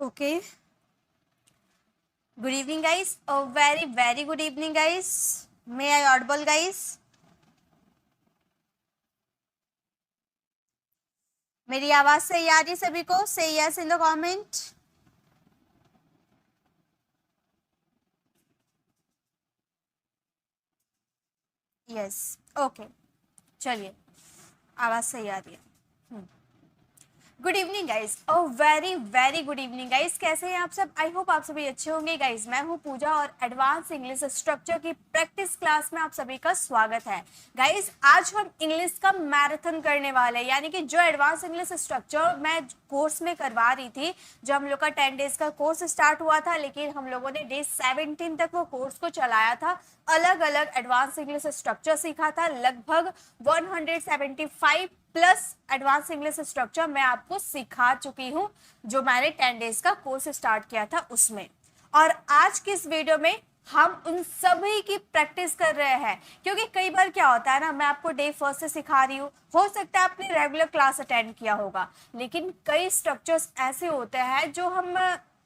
Okay. Good evening, guys. A very, very good evening, guys. May I audible, guys? मेरी आवाज सही आ रही है सभी को? Say yes in the comment. Yes. Okay. चलिए, आवाज सही आ रही है. Good evening guys. Oh very very good evening guys. कैसे हैं आप सब? आई होप आप सभी अच्छे होंगे गाइज. मैं हूं पूजा और एडवांस इंग्लिश स्ट्रक्चर की प्रैक्टिस क्लास में आप सभी का स्वागत है गाइज. आज हम इंग्लिश का मैराथन करने वाले हैं, यानी कि जो एडवांस इंग्लिश स्ट्रक्चर मैं कोर्स में करवा रही थी, जो हम लोग का 10 डेज का कोर्स स्टार्ट हुआ था, लेकिन हम लोगों ने डे 17 तक वो कोर्स को चलाया था. अलग अलग एडवांस इंग्लिश स्ट्रक्चर सीखा था. लगभग 175 प्लस एडवांस इंग्लिश स्ट्रक्चर मैं आपको सिखा चुकी हूं, जो मैंने 10 डेज का कोर्स स्टार्ट किया था उसमें. और आज की इस वीडियो में हम उन सभी की प्रैक्टिस कर रहे हैं, क्योंकि कई बार क्या होता है ना, मैं आपको डे फर्स्ट से सिखा रही हूँ, हो सकता है आपने रेगुलर क्लास अटेंड किया होगा, लेकिन कई स्ट्रक्चर्स ऐसे होते हैं जो हम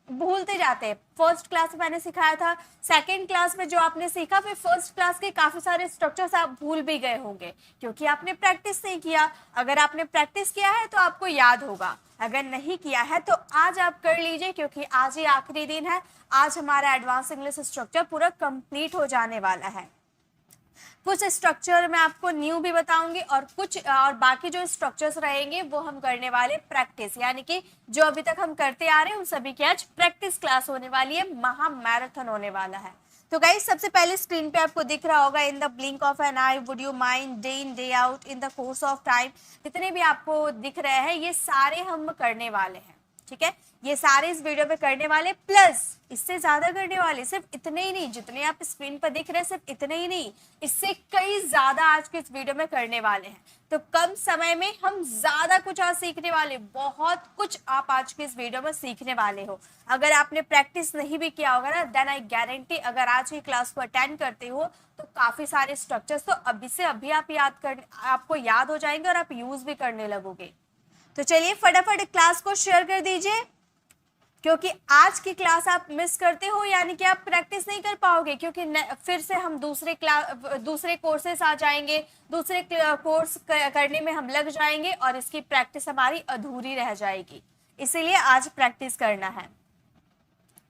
भूलते जाते हैं. फर्स्ट क्लास में मैंने सिखाया था, सेकंड क्लास में जो आपने सीखा, फिर फर्स्ट क्लास के काफी सारे स्ट्रक्चर्स आप भूल भी गए होंगे, क्योंकि आपने प्रैक्टिस नहीं किया. अगर आपने प्रैक्टिस किया है तो आपको याद होगा, अगर नहीं किया है तो आज आप कर लीजिए, क्योंकि आज ही आखिरी दिन है. आज हमारा एडवांस इंग्लिश स्ट्रक्चर पूरा कंप्लीट हो जाने वाला है. कुछ स्ट्रक्चर मैं आपको न्यू भी बताऊंगी, और बाकी जो स्ट्रक्चर्स रहेंगे वो हम करने वाले प्रैक्टिस, यानी कि जो अभी तक हम करते आ रहे हैं उन सभी की आज प्रैक्टिस क्लास होने वाली है. महा मैराथन होने वाला है. तो गाइस, सबसे पहले स्क्रीन पे आपको दिख रहा होगा, in the blink of an eye would you mind, day in day out, in the course of time. जितने भी आपको दिख रहे हैं ये सारे हम करने वाले हैं. ठीक है, ये सारे इस वीडियो में करने वाले, प्लस इससे ज्यादा करने वाले. सिर्फ इतने ही नहीं, जितने आप स्क्रीन पर दिख रहे हैं सिर्फ इतने ही नहीं, इससे कई ज्यादा आज के इस वीडियो में करने वाले हैं. तो कम समय में हम ज्यादा कुछ आज सीखने वाले, बहुत कुछ आप आज के इस वीडियो में सीखने वाले हो. अगर आपने प्रैक्टिस नहीं भी किया होगा ना, देन आई गारंटी अगर आज की क्लास को अटेंड करते हो तो काफी सारे स्ट्रक्चर्स तो अभी से अभी आपको याद हो जाएंगे और आप यूज भी करने लगोगे. तो चलिए फटाफट क्लास को शेयर कर दीजिए, क्योंकि आज की क्लास आप मिस करते हो, यानी कि आप प्रैक्टिस नहीं कर पाओगे, क्योंकि फिर से हम दूसरे कोर्सेस आ जाएंगे, दूसरे कोर्स करने में हम लग जाएंगे और इसकी प्रैक्टिस हमारी अधूरी रह जाएगी. इसीलिए आज प्रैक्टिस करना है,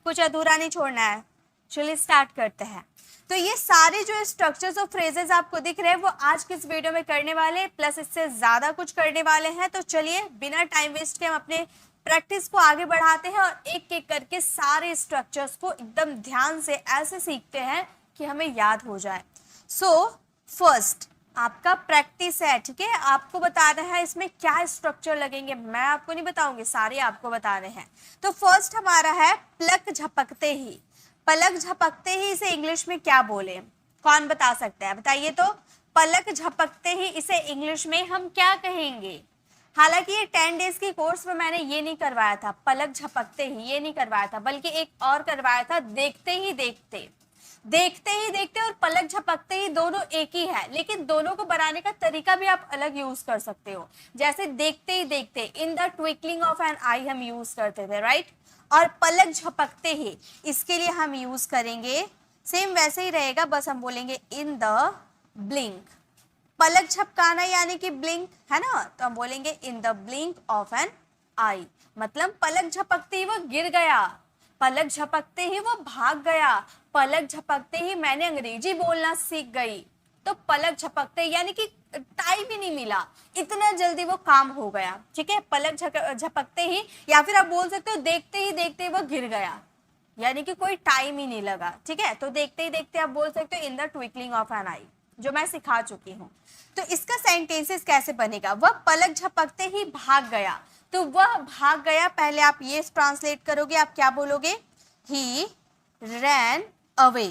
कुछ अधूरा नहीं छोड़ना है. चलिए स्टार्ट करते हैं. तो ये सारे जो स्ट्रक्चर्स और फ्रेजेस आपको दिख रहे हैं वो आज किस वीडियो में करने वाले, प्लस इससे ज्यादा कुछ करने वाले हैं. तो चलिए बिना टाइम वेस्ट के हम अपने प्रैक्टिस को आगे बढ़ाते हैं और एक एक करके सारे स्ट्रक्चर्स को एकदम ध्यान से ऐसे सीखते हैं कि हमें याद हो जाए. सो फर्स्ट आपका प्रैक्टिस है. ठीक है, आपको बताना है इसमें क्या स्ट्रक्चर लगेंगे, मैं आपको नहीं बताऊंगी, सारे आपको बताने हैं. तो फर्स्ट हमारा है पलक झपकते ही. पलक झपकते ही इसे इंग्लिश में क्या बोले, कौन बता सकता है? बताइए तो. पलक झपकते ही इसे इंग्लिश में हम क्या कहेंगे? हालांकि ये 10 डेज की कोर्स में मैंने ये नहीं करवाया था, पलक झपकते ही ये नहीं करवाया था, बल्कि एक और करवाया था, देखते ही देखते. देखते ही देखते और पलक झपकते ही दोनों एक ही है, लेकिन दोनों को बनाने का तरीका भी आप अलग यूज कर सकते हो. जैसे देखते ही देखते, in the twinkling of an eye हम यूज करते थे, राइट. और पलक झपकते ही इसके लिए हम यूज करेंगे, सेम वैसे ही रहेगा, बस हम बोलेंगे इन द ब्लिंक. पलक झपकाना यानी कि ब्लिंक है ना, तो हम बोलेंगे in the blink of an eye. मतलब पलक झपकते ही वो गिर गया, पलक झपकते ही वो भाग गया, पलक झपकते ही मैंने अंग्रेजी बोलना सीख गई. तो पलक झपकते यानी कि टाइम ही नहीं मिला, इतना जल्दी वो काम हो गया. ठीक है, पलक झपकते ही, या फिर आप बोल सकते हो देखते ही देखते वो गिर गया, यानी कि कोई टाइम ही नहीं लगा. ठीक है, तो देखते ही देखते आप बोल सकते हो in the twinkling of an eye, जो मैं सिखा चुकी हूँ. तो इसका सेंटेंसेस कैसे बनेगा? वह पलक झपकते ही भाग गया. तो वह भाग गया, पहले आप ये ट्रांसलेट करोगे, आप क्या बोलोगे? ही रैन अवे.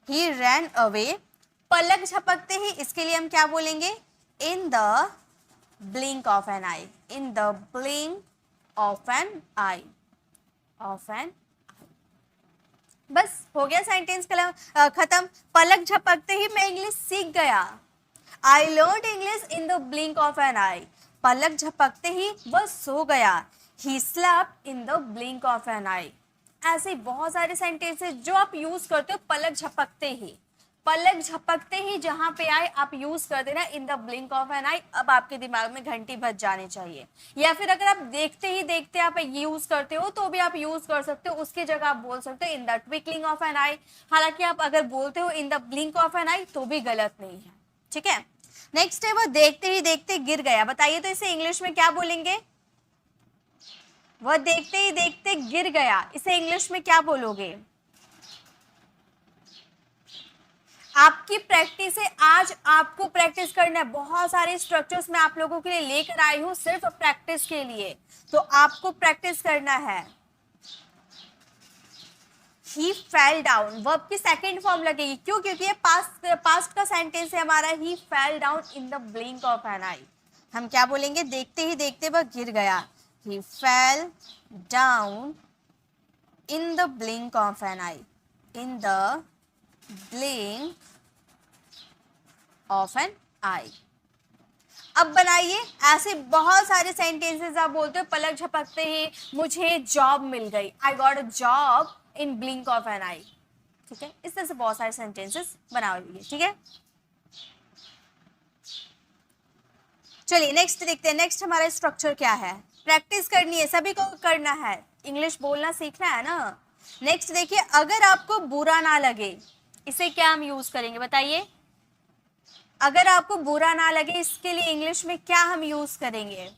ही रैन अवे. पलक झपकते ही इसके लिए हम क्या बोलेंगे? In the blink of an eye. In the blink of an eye. Of an. बस हो गया सेंटेंस खत्म. पलक झपकते ही मैं इंग्लिश सीख गया. I learn English in the blink of an eye. पलक झपकते ही वह सो गया. He slept in the blink of an eye. ऐसे बहुत सारे सेंटेंसेस जो आप यूज करते हो पलक झपकते ही, पलक झपकते ही जहां पे आए आप यूज कर देना in the blink of an eye. अब आपके दिमाग में घंटी बज जानी चाहिए। या फिर अगर आप देखते ही देखते आप यूज करते हो तो भी आप यूज कर सकते हो, उसकी जगह आप बोल सकते हो in the twinkling of an eye. हालांकि आप अगर बोलते हो in the blink of an eye तो भी गलत नहीं है, ठीक है। नेक्स्ट है, वह देखते ही देखते गिर गया। बताइए तो इसे इंग्लिश में क्या बोलेंगे? वह देखते ही देखते गिर गया, इसे इंग्लिश में क्या बोलोगे? आपकी प्रैक्टिस है, आज आपको प्रैक्टिस करना है। बहुत सारे स्ट्रक्चर्स मैं आप लोगों के लिए लेकर आई हूं सिर्फ प्रैक्टिस के लिए, तो आपको प्रैक्टिस करना है। He fell down, वर्ब की सेकेंड फॉर्म लगेगी। क्यों? क्योंकि ये पास्ट का सेंटेंस है हमारा। He fell down in the blink of an eye। हम क्या बोलेंगे? देखते ही देखते वह गिर गया। He fell down in the blink of an eye। In the blink of an eye। अब बनाइए ऐसे बहुत सारे सेंटेंसेस आप बोलते हो पलक झपकते ही मुझे जॉब मिल गई, I got a job in blink of an eye. ठीक है, इस तरह से बहुत सारे सेंटेंसेस बनाइए, ठीक है। चलिए नेक्स्ट देखते हैं। नेक्स्ट हमारा स्ट्रक्चर क्या है? प्रैक्टिस करनी है, सभी को करना है, इंग्लिश बोलना सीखना है ना। नेक्स्ट देखिए, अगर आपको बुरा ना लगे, इसे क्या हम यूज करेंगे बताइए? अगर आपको बुरा ना लगे, इसके लिए इंग्लिश में क्या हम यूज करेंगे?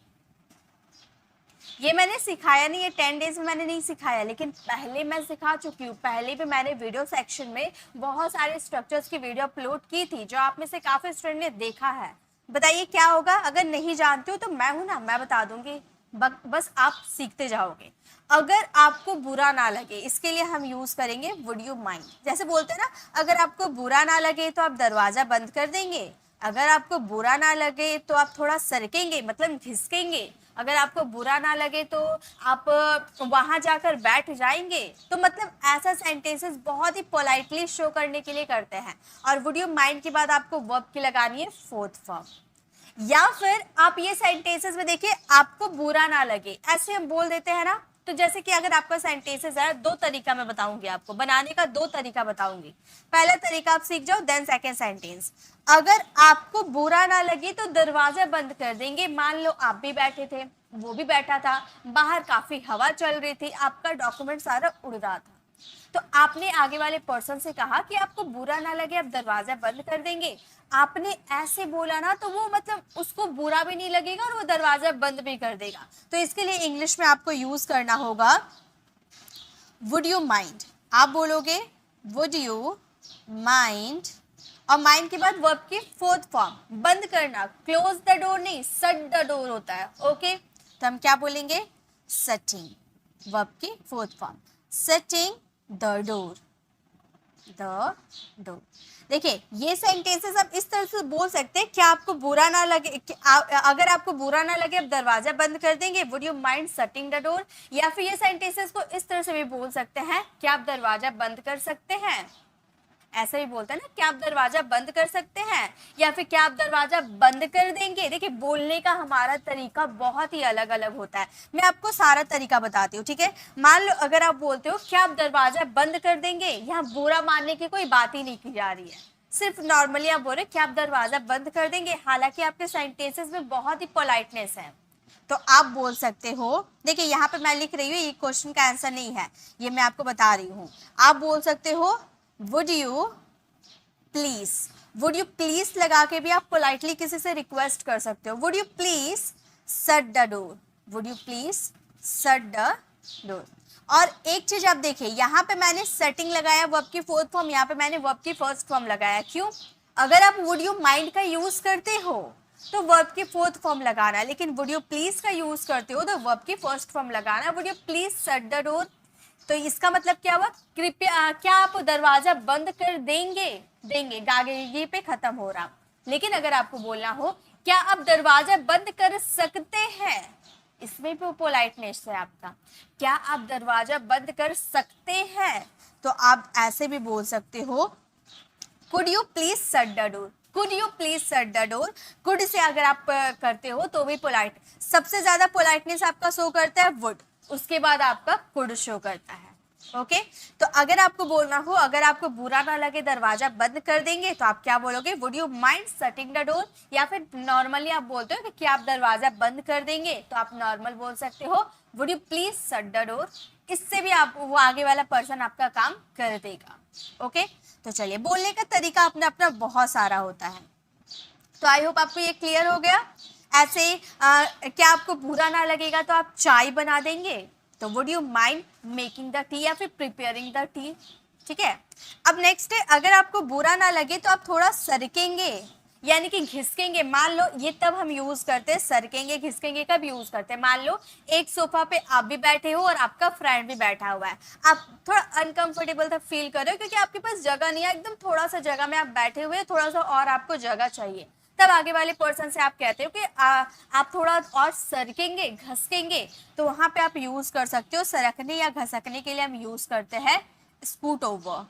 ये मैंने सिखाया नहीं है, 10 डेज में मैंने नहीं सिखाया, लेकिन पहले मैं सिखा चुकी हूँ। पहले भी मैंने वीडियो सेक्शन में बहुत सारे स्ट्रक्चर्स की वीडियो अपलोड की थी, जो आप में से काफी स्टूडेंट ने देखा है। बताइए क्या होगा? अगर नहीं जानते हो तो मैं हूं ना, मैं बता दूंगी, बस आप सीखते जाओगे। अगर आपको बुरा ना लगे, इसके लिए हम यूज करेंगे वुड यू माइंड। जैसे बोलते हैं ना, अगर आपको बुरा ना लगे तो आप दरवाजा बंद कर देंगे। अगर आपको बुरा ना लगे तो आप थोड़ा सरकेंगे, मतलब घिसकेंगे। अगर आपको बुरा ना लगे तो आप वहां जाकर बैठ जाएंगे। तो मतलब ऐसा सेंटेंसेस बहुत ही पोलाइटली शो करने के लिए करते हैं। और वुड यू माइंड के बाद आपको वर्ब की लगानी है फोर्थ फॉर्म। या फिर आप ये सेंटेंसेस में देखिए, आपको बुरा ना लगे, ऐसे हम बोल देते हैं ना। तो जैसे कि अगर आपका सेंटेंसेस है, दो तरीका मैं बताऊंगी आपको बनाने का, दो तरीका बताऊंगी। पहला तरीका आप सीख जाओ, देन सेकंड सेंटेंस। अगर आपको बुरा ना लगे तो दरवाजा बंद कर देंगे। मान लो आप भी बैठे थे, वो भी बैठा था, बाहर काफी हवा चल रही थी, आपका डॉक्यूमेंट सारा उड़ रहा था, तो आपने आगे वाले पर्सन से कहा कि आपको बुरा ना लगे आप दरवाजा बंद कर देंगे। आपने ऐसे बोला ना, तो वो मतलब उसको बुरा भी नहीं लगेगा और वो दरवाजा बंद भी कर देगा। तो इसके लिए इंग्लिश में आपको यूज करना होगा वुड यू माइंड। आप बोलोगे वुड यू माइंड, और माइंड के बाद वर्ब की फोर्थ फॉर्म, बंद करना, क्लोज द डोर नहीं, शट द डोर होता है। ओके, तो हम क्या बोलेंगे? शटिंग, वर्ब की fourth form, shutting the door, the door. देखिए ये सेंटेंसेस आप इस तरह से बोल सकते हैं, क्या आपको बुरा ना लगे, अगर आपको बुरा ना लगे आप दरवाजा बंद कर देंगे, would you mind shutting the door. या फिर ये सेंटेंसेस को इस तरह से भी बोल सकते हैं, क्या आप दरवाजा बंद कर सकते हैं, ऐसा ही बोलते हैं ना, क्या आप दरवाजा बंद कर सकते हैं, या फिर क्या आप दरवाजा बंद कर देंगे। देखिए बोलने का हमारा तरीका बहुत ही अलग अलग होता है। मैं आपको सारा तरीका बताती हूँ, ठीक है। मान लो अगर आप बोलते हो क्या आप दरवाजा बंद कर देंगे, यहाँ बुरा मानने की कोई बात ही नहीं की जा रही है, सिर्फ नॉर्मली आप बोल रहे क्या आप दरवाजा बंद कर देंगे। हालांकि आपके सेंटेंसेस में बहुत ही पोलाइटनेस है, तो आप बोल सकते हो। देखिए यहाँ पे मैं लिख रही हूँ, ये क्वेश्चन का आंसर नहीं है, ये मैं आपको बता रही हूँ। आप बोल सकते हो would you please. Would you please लगा के भी आप पोलाइटली किसी से रिक्वेस्ट कर सकते हो, would you please shut the door, would you please shut the door. और एक चीज आप देखिए, यहाँ पे मैंने सेटिंग लगाया वर्ब की फोर्थ फॉर्म, यहाँ पे मैंने वर्ब की फर्स्ट फॉर्म लगाया। क्यों? अगर आप वुड यू माइंड का यूज करते हो तो वर्ब की फोर्थ फॉर्म लगाना, लेकिन वुड यू प्लीज का यूज करते हो तो वर्ब की फर्स्ट फॉर्म लगाना, would you please shut the door. तो इसका मतलब क्या हुआ? कृपया, क्या आप दरवाजा बंद कर देंगे, देंगे गागे पे खत्म हो रहा। लेकिन अगर आपको बोलना हो क्या आप दरवाजा बंद कर सकते हैं, इसमें भी पोलाइटनेस है आपका, क्या आप दरवाजा बंद कर सकते हैं, तो आप ऐसे भी बोल सकते हो could you please shut the door. Could you please shut the door. Could say अगर आप करते हो तो भी पोलाइट, सबसे ज्यादा पोलाइटनेस आपका शो करता है वुड, उसके बाद आपका कुड शो करता है। ओके तो अगर आपको बोलना हो, अगर आपको बुरा ना लगे दरवाजा बंद कर देंगे तो आप क्या बोलोगे, would you mind shutting the door. या फिर नॉर्मली आप बोलते हो कि क्या आप दरवाजा बंद कर देंगे, तो आप नॉर्मल बोल सकते हो would you please shut the door. इससे भी आप वो आगे वाला पर्सन आपका काम कर देगा। ओके तो चलिए, बोलने का तरीका अपना अपना बहुत सारा होता है, तो आई होप आपको ये क्लियर हो गया। ऐसे क्या आपको बुरा ना लगेगा तो आप चाय बना देंगे, तो would you mind making the T या फिर प्रिपेयरिंग द टी। ठीक है, अब नेक्स्ट है, अगर आपको बुरा ना लगे तो आप थोड़ा सरकेंगे यानी कि घिसकेंगे। मान लो ये तब हम यूज करते हैं, सरकेंगे घिसकेंगे कब यूज करते हैं, मान लो एक सोफा पे आप भी बैठे हो और आपका फ्रेंड भी बैठा हुआ है, आप थोड़ा अनकंफर्टेबल सा फील कर रहे हो क्योंकि आपके पास जगह नहीं है, एकदम थोड़ा सा जगह में आप बैठे हुए, थोड़ा सा और आपको जगह चाहिए, तब आगे वाले पर्सन से आप कहते हो कि आप थोड़ा और सरकेंगे घसकेंगे, तो वहां पे आप यूज कर सकते हो सरकने या घसकने के लिए हम यूज करते हैं स्कूट ओवर।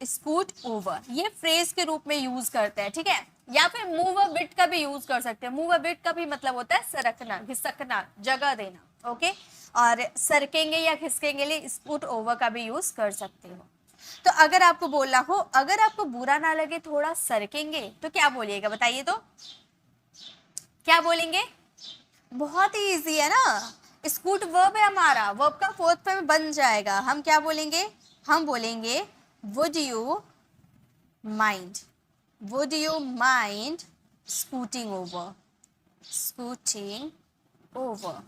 स्कूट ओवर ये फ्रेज के रूप में यूज करते हैं। ठीक है, या फिर मूव अ बिट का भी यूज कर सकते हैं। मूव अ बिट का भी मतलब होता है सरकना घिसकना जगह देना। ओके और सरकेंगे या घिसकेंगे लिए स्कूट ओवर का भी यूज कर सकते हो। तो अगर आपको बोलना हो, अगर आपको बुरा ना लगे थोड़ा सरकेंगे, तो क्या बोलिएगा बताइए, तो क्या बोलेंगे, बहुत ही इजी है ना, स्कूट वर्ब है हमारा, वर्ब का फोर्थ फॉर्म बन जाएगा, हम क्या बोलेंगे, हम बोलेंगे would you mind, would you mind scooting over, scooting over,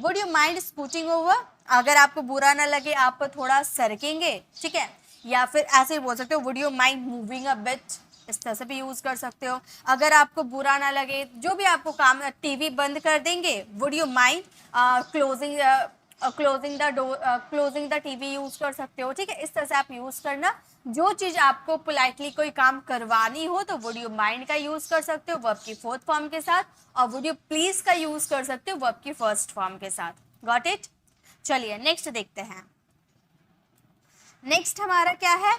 would you mind scooting over. अगर आपको बुरा ना लगे आप थोड़ा सरकेंगे, ठीक है, या फिर ऐसे ही बोल सकते हो would you mind moving a bit, इस तरह से भी यूज कर सकते हो। अगर आपको बुरा ना लगे, जो भी आपको काम, टीवी बंद कर देंगे, would you mind closing closing the door, closing the TV use कर सकते हो। ठीक है, इस तरह से आप यूज करना, जो चीज आपको पोलाइटली कोई काम करवानी हो तो वुड यू माइंड का यूज कर सकते हो वर्ब की फोर्थ फॉर्म के साथ, और वुड यू प्लीज का यूज कर सकते हो वर्ब की फर्स्ट फॉर्म के साथ। Got it. चलिए नेक्स्ट देखते हैं। नेक्स्ट हमारा क्या है,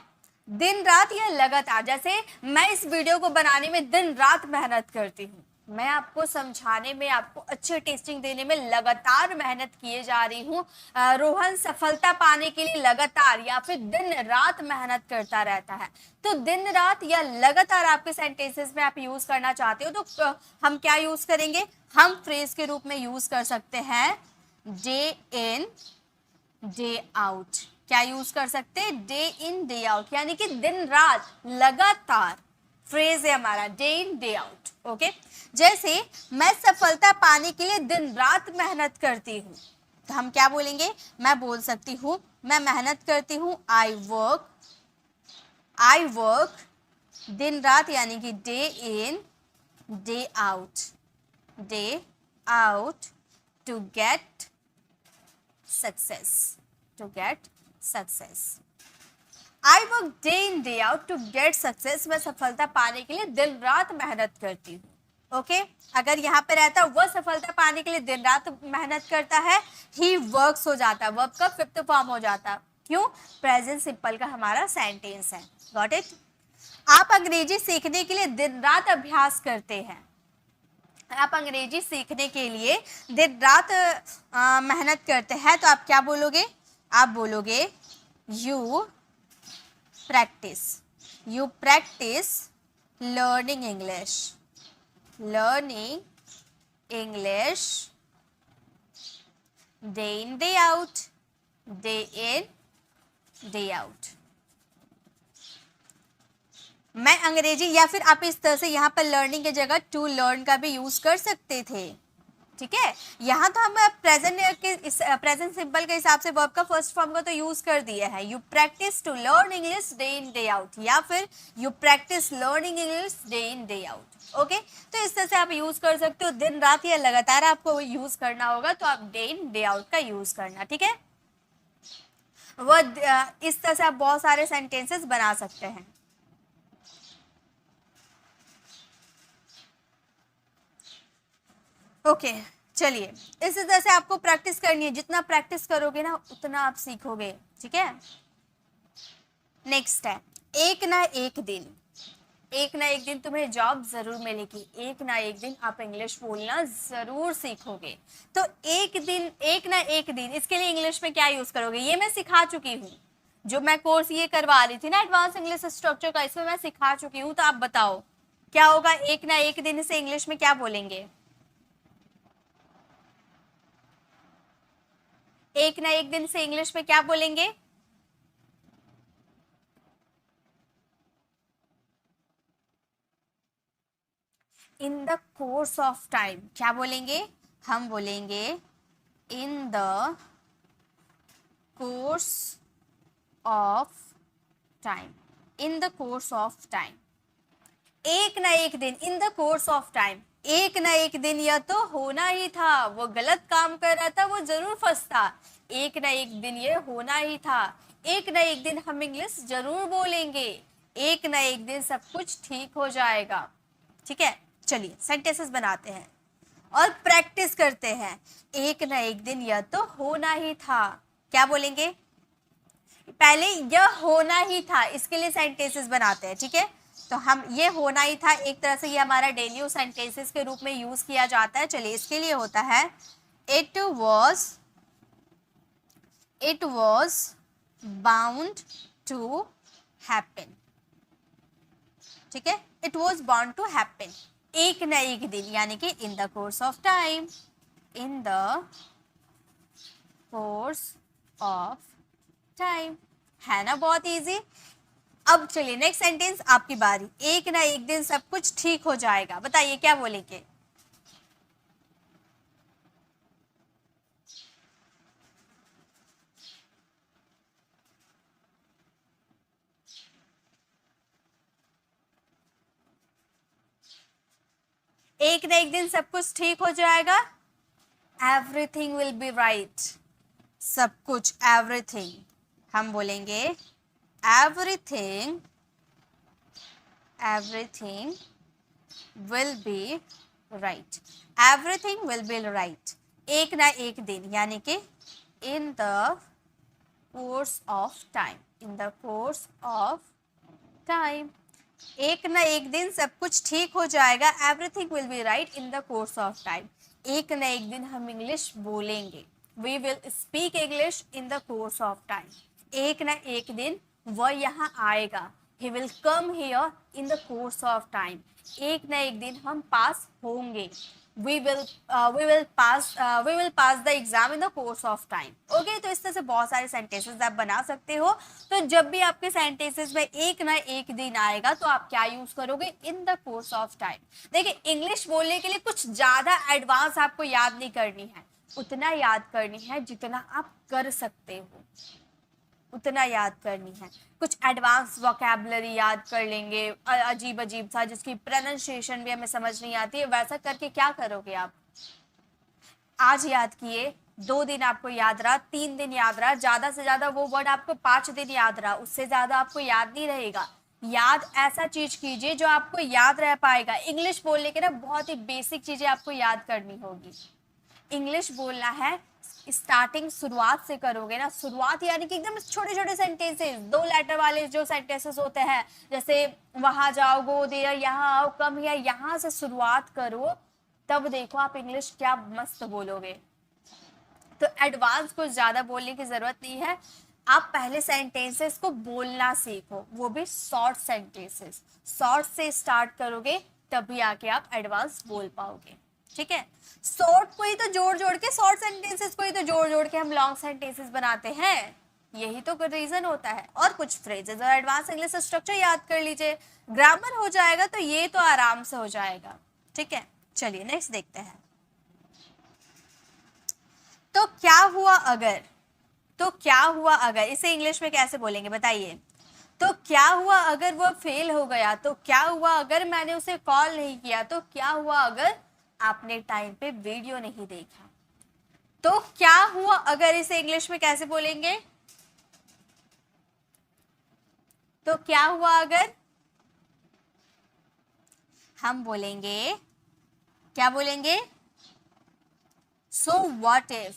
दिन रात या लगातार। जैसे मैं इस वीडियो को बनाने में दिन रात मेहनत करती हूँ, मैं आपको समझाने में, आपको अच्छे टेस्टिंग देने में लगातार मेहनत किए जा रही हूँ। रोहन सफलता पाने के लिए लगातार या फिर दिन रात मेहनत करता रहता है। तो दिन रात या लगातार आपके सेंटेंसेस में आप यूज करना चाहते हो तो हम क्या यूज करेंगे, हम फ्रेज के रूप में यूज कर सकते हैं डे इन डे आउट। क्या यूज कर सकते हैं, डे इन डे आउट, यानी कि दिन रात लगातार फ्रेज है हमारा day in day out. Okay, जैसे मैं सफलता पाने के लिए दिन रात मेहनत करती हूँ, तो हम क्या बोलेंगे, मैं बोल सकती हूँ मैं मेहनत करती हूँ, आई वर्क दिन रात, यानी कि day in day out to get success, I work day in day out to get success. मैं सफलता पाने के लिए दिन रात मेहनत करती हूँ। ओके अगर यहाँ पे रहता वह सफलता पाने के लिए दिन रात मेहनत करता है, ही वर्क्स हो जाता, वर्ब का फिफ्थ फॉर्म हो जाता। क्यों, प्रेजेंट सिंपल का हमारा सेंटेंस है। Got it. आप अंग्रेजी सीखने के लिए दिन रात अभ्यास करते हैं, आप अंग्रेजी सीखने के लिए दिन रात मेहनत करते हैं, तो आप क्या बोलोगे, आप बोलोगे you practice learning English day in day out. मैं अंग्रेजी, या फिर आप इस तरह से यहाँ पर लर्निंग की जगह टू लर्न का भी यूज कर सकते थे। ठीक है, यहाँ तो हम प्रेजेंट सिंपल के हिसाब से वर्ब का फर्स्ट फॉर्म को तो यूज कर दिया है, you practice to learn English day in day out, या फिर you practice learning English day in day out. Okay, तो इस तरह से आप यूज कर सकते हो, दिन रात या लगातार आपको यूज करना होगा तो आप डे इन डे आउट का यूज करना। ठीक है, वह इस तरह से आप बहुत सारे सेंटेंसेस बना सकते हैं। ओके चलिए, इस तरह से आपको प्रैक्टिस करनी है, जितना प्रैक्टिस करोगे ना उतना आप सीखोगे। ठीक है, नेक्स्ट है एक ना एक दिन। एक ना एक दिन तुम्हें जॉब जरूर मिलेगी, एक ना एक दिन आप इंग्लिश बोलना जरूर सीखोगे। तो एक ना एक दिन, इसके लिए इंग्लिश में क्या यूज करोगे, ये मैं सिखा चुकी हूँ। जो मैं कोर्स ये करवा रही थी ना एडवांस इंग्लिश स्ट्रक्चर का, इसमें मैं सिखा चुकी हूँ। तो आप बताओ क्या होगा, एक ना एक दिन से इंग्लिश में क्या बोलेंगे? एक ना एक दिन से इंग्लिश में क्या बोलेंगे? In the course of time क्या बोलेंगे? हम बोलेंगे in the course of time, in the course of time. एक ना एक दिन, इन द कोर्स ऑफ टाइम, एक ना एक दिन यह तो होना ही था, वो गलत काम कर रहा था, वो जरूर फंसता। एक ना एक दिन ये होना ही था, एक ना एक दिन हम इंग्लिश जरूर बोलेंगे, एक ना एक दिन सब कुछ ठीक हो जाएगा। ठीक है, चलिए सेंटेंसेस बनाते हैं और प्रैक्टिस करते हैं। एक ना एक दिन यह तो होना ही था, क्या बोलेंगे? पहले यह होना ही था, इसके लिए सेंटेंसेस बनाते हैं। ठीक है, तो हम ये होना ही था, एक तरह से ये हमारा डेली यूज सेंटेंसेस के रूप में यूज किया जाता है। चलिए इसके लिए होता है it was bound to happen. ठीक है, it was bound to happen, एक न एक दिन, यानी कि in the course of time, in the course of time. है ना बहुत इजी। अब चलिए नेक्स्ट सेंटेंस, आपकी बारी। एक ना एक दिन सब कुछ ठीक हो जाएगा, बताइए क्या बोलेंगे? एक ना एक दिन सब कुछ ठीक हो जाएगा, एवरीथिंग विल बी राइट। सब कुछ, एवरीथिंग, हम बोलेंगे everything, everything will be right, everything will be right. एक ना एक दिन, यानी कि in the course of time, in the course of time, एक ना एक दिन सब कुछ ठीक हो जाएगा, everything will be right in the course of time. एक ना एक दिन हम इंग्लिश बोलेंगे, we will speak English in the course of time. एक ना एक दिन वह यहाँ आएगा, he will come here in the course of time. एक ना एक दिन हम पास होंगे, we will pass the exam in the course of time। Okay, तो इस तरह से बहुत सारे सेंटेंसेस आप बना सकते हो। तो जब भी आपके सेंटेंसेस में एक ना एक दिन आएगा तो आप क्या यूज करोगे? इन द कोर्स ऑफ टाइम। देखिए इंग्लिश बोलने के लिए कुछ ज्यादा एडवांस आपको याद नहीं करनी है, उतना याद करनी है जितना आप कर सकते हो, उतना याद करनी है। कुछ एडवांस वोकैबुलरी याद कर लेंगे अजीब अजीब सा, जिसकी प्रोनाउंसिएशन भी हमें समझ नहीं आती है, वैसा करके क्या करोगे आप? आज याद किए, 2 दिन आपको याद रहा, 3 दिन याद रहा, ज्यादा से ज्यादा वो वर्ड आपको 5 दिन याद रहा, उससे ज्यादा आपको याद नहीं रहेगा। याद ऐसा चीज कीजिए जो आपको याद रह पाएगा। इंग्लिश बोलने के ना बहुत ही बेसिक चीजें आपको याद करनी होगी। इंग्लिश बोलना है, स्टार्टिंग शुरुआत से करोगे ना, शुरुआत यानी कि एकदम छोटे छोटे सेंटेंसेस, 2 लेटर वाले जो सेंटेंसेस होते हैं, जैसे वहां जाओ, गो देयर, यहाँ आओ, कम हियर, यहाँ से शुरुआत करो, तब देखो आप इंग्लिश क्या मस्त बोलोगे। तो एडवांस कुछ ज्यादा बोलने की जरूरत नहीं है, आप पहले सेंटेंसेस को बोलना सीखो, वो भी शॉर्ट सेंटेंसेस, शॉर्ट से स्टार्ट करोगे तभी आके आप एडवांस बोल पाओगे। ठीक है, शॉर्ट को ही तो जोड़ जोड़ के, शॉर्ट सेंटेंसेस को ही तो जोड़ जोड़ के हम लॉन्ग सेंटेंसेस बनाते हैं, यही तो रीजन होता है। और कुछ फ्रेजेस और एडवांस इंग्लिश स्ट्रक्चर याद कर लीजिए, ग्रामर हो जाएगा, तो ये तो आराम से हो जाएगा। ठीक है, चलिए नेक्स्ट देखते हैं। तो क्या हुआ अगर, तो क्या हुआ अगर, इसे इंग्लिश में कैसे बोलेंगे बताइए? तो क्या हुआ अगर वो फेल हो गया, तो क्या हुआ अगर मैंने उसे कॉल नहीं किया, तो क्या हुआ अगर आपने टाइम पे वीडियो नहीं देखा। तो क्या हुआ अगर, इसे इंग्लिश में कैसे बोलेंगे? तो क्या हुआ अगर, हम बोलेंगे, क्या बोलेंगे? सो व्हाट इफ।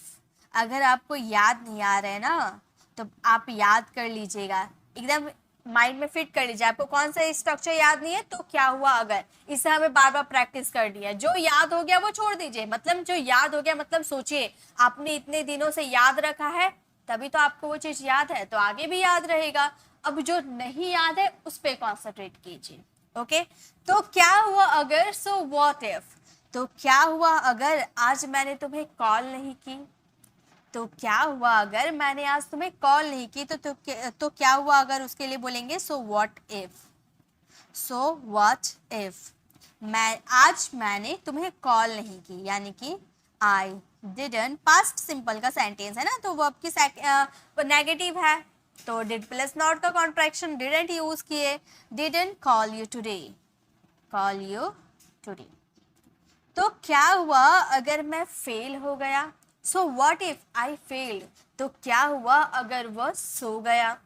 अगर आपको याद नहीं आ रहा है ना, तो आप याद कर लीजिएगा, एकदम माइंड में फिट कर लीजिए। आपको कौन सा स्ट्रक्चर याद नहीं है तो क्या हुआ अगर, इसे हमें बार बार प्रैक्टिस करनी है। जो याद हो गया वो छोड़ दीजिए, मतलब जो याद हो गया मतलब सोचिए आपने इतने दिनों से याद रखा है तभी तो आपको वो चीज याद है, तो आगे भी याद रहेगा। अब जो नहीं याद है उस पर कॉन्सेंट्रेट कीजिए। ओके, तो क्या हुआ अगर, सो व्हाट इफ, तो क्या हुआ अगर आज मैंने तुम्हें कॉल नहीं की, तो क्या हुआ अगर मैंने आज तुम्हें कॉल नहीं की, तो क्या हुआ अगर, उसके लिए बोलेंगे सो what if. So what if मैंने तुम्हें कॉल नहीं की, यानी कि आई डिडंट, पास्ट सिंपल का सेंटेंस है ना, तो वर्ब की नेगेटिव है, तो डिड प्लस नॉट का कॉन्ट्रैक्शन डिडंट यूज किए, didn't call you today, call you today. तो क्या हुआ अगर मैं फेल हो गया, so what if I failed, तो क्या हुआ अगर वह सो गया,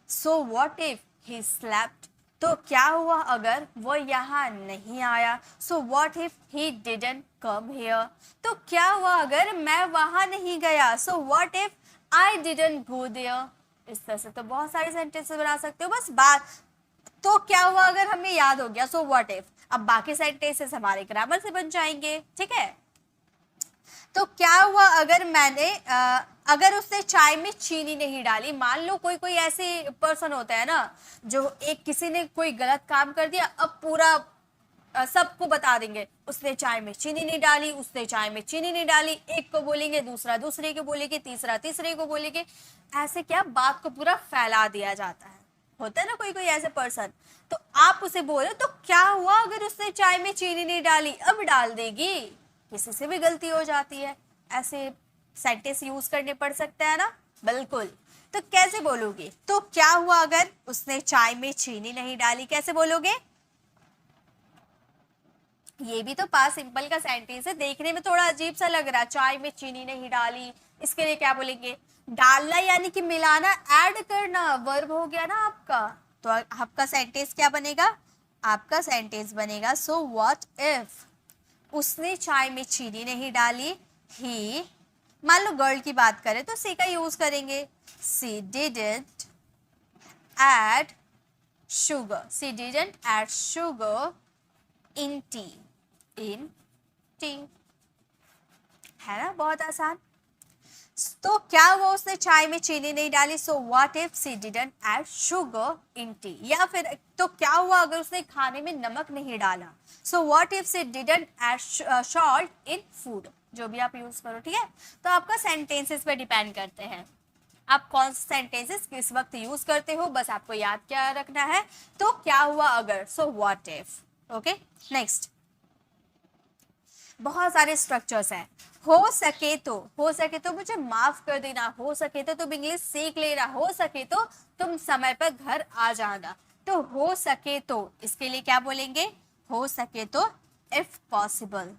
so what if he slept, तो क्या हुआ अगर वो यहाँ नहीं आया, so what if he didn't come here, तो क्या हुआ अगर मैं वहां नहीं गया, so what if I didn't go there. इस तरह से तो बहुत सारे सेंटेंसेस बना सकते हो, बस बात तो क्या हुआ अगर हमें याद हो गया, सो व्हाट इफ, अब बाकी सेंटेंसेस हमारे ग्रामर से बन जाएंगे। ठीक है, तो क्या हुआ अगर मैंने अगर उसने चाय में चीनी नहीं डाली। मान लो कोई कोई ऐसे पर्सन होता है ना, जो एक किसी ने कोई गलत काम कर दिया, अब पूरा सबको बता देंगे उसने चाय में चीनी नहीं डाली, उसने चाय में चीनी नहीं डाली, एक को बोलेंगे, दूसरा दूसरे को बोलेंगे, तीसरा तीसरे को बोलेंगे, ऐसे क्या बात को पूरा फैला दिया जाता है। होता है ना कोई कोई ऐसे पर्सन, तो आप उसे बोले तो क्या हुआ अगर उसने चाय में चीनी नहीं डाली, अब डाल देगी, किसी से भी गलती हो जाती है, ऐसे सेंटेंस यूज करने पड़ सकते हैं ना, बिल्कुल। तो कैसे बोलोगे, तो क्या हुआ अगर उसने चाय में चीनी नहीं डाली, कैसे बोलोगे? ये भी तो पास्ट सिंपल का सेंटेंस है, देखने में थोड़ा अजीब सा लग रहा है, चाय में चीनी नहीं डाली, इसके लिए क्या बोलेंगे? डालना यानी कि मिलाना, ऐड करना, वर्ब हो गया ना आपका, तो आपका सेंटेंस क्या बनेगा? आपका सेंटेंस बनेगा सो व्हाट इफ उसने चाय में चीनी नहीं डाली, ही, मान लो गर्ल की बात करें तो सी का यूज करेंगे, सी didn't add sugar, C didn't add sugar in T, in T, है ना, बहुत आसान। तो क्या हुआ उसने चाय में चीनी नहीं डाली, सो what if C didn't add sugar in T, या फिर तो क्या हुआ अगर उसने खाने में नमक नहीं डाला, सो what if C didn't add salt in food, जो भी आप यूज करो। ठीक है, तो आपका सेंटेंसेस पे डिपेंड करते हैं आप कौन से सेंटेंसेस किस वक्त यूज करते हो, बस आपको याद क्या रखना है, तो क्या हुआ अगर, सो व्हाट इफ। ओके, नेक्स्ट, बहुत सारे स्ट्रक्चर्स हैं। हो सके तो मुझे माफ कर देना, हो सके तो तुम इंग्लिश सीख लेना, हो सके तो तुम समय पर घर आ जाना। तो हो सके तो इसके लिए क्या बोलेंगे? हो सके तो इफ पॉसिबल,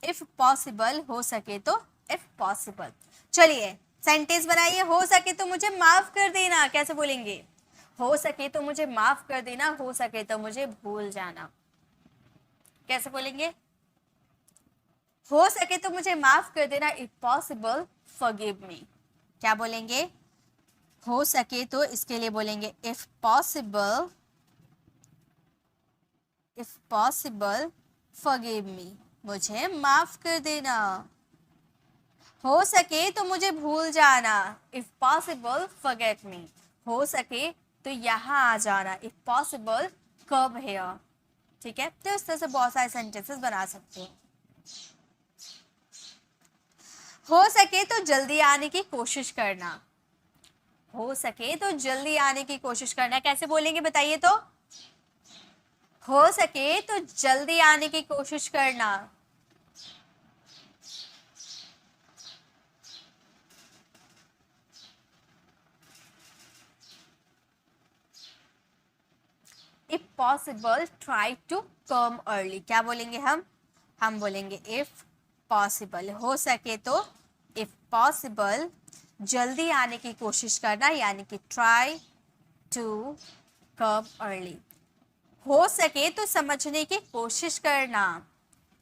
इफ पॉसिबल, हो सके तो इफ पॉसिबल। चलिए सेंटेंस बनाइए, हो सके तो मुझे माफ कर देना, कैसे बोलेंगे? हो सके तो मुझे माफ कर देना, हो सके तो मुझे भूल जाना, कैसे बोलेंगे? हो सके तो मुझे माफ कर देना, इफ पॉसिबल फॉरगिव मी, क्या बोलेंगे? हो सके तो इसके लिए बोलेंगे if possible, if possible forgive me, मुझे माफ कर देना। हो सके तो मुझे भूल जाना, इफ पॉसिबल फॉरगेट मी, हो सके तो यहाँ आ जाना, इफ पॉसिबल कम हियर। ठीक है, तो इस तरह से बहुत सारे सेंटेंसेस बना सकते हो। हो सके तो जल्दी आने की कोशिश करना, हो सके तो जल्दी आने की कोशिश करना, कैसे बोलेंगे बताइए? तो हो सके तो जल्दी आने की कोशिश करना, if possible try to come early, क्या बोलेंगे हम बोलेंगे इफ पॉसिबल, हो सके तो इफ पॉसिबल जल्दी आने की कोशिश करना, यानी कि ट्राई टू कम अर्ली। हो सके तो समझने की कोशिश करना,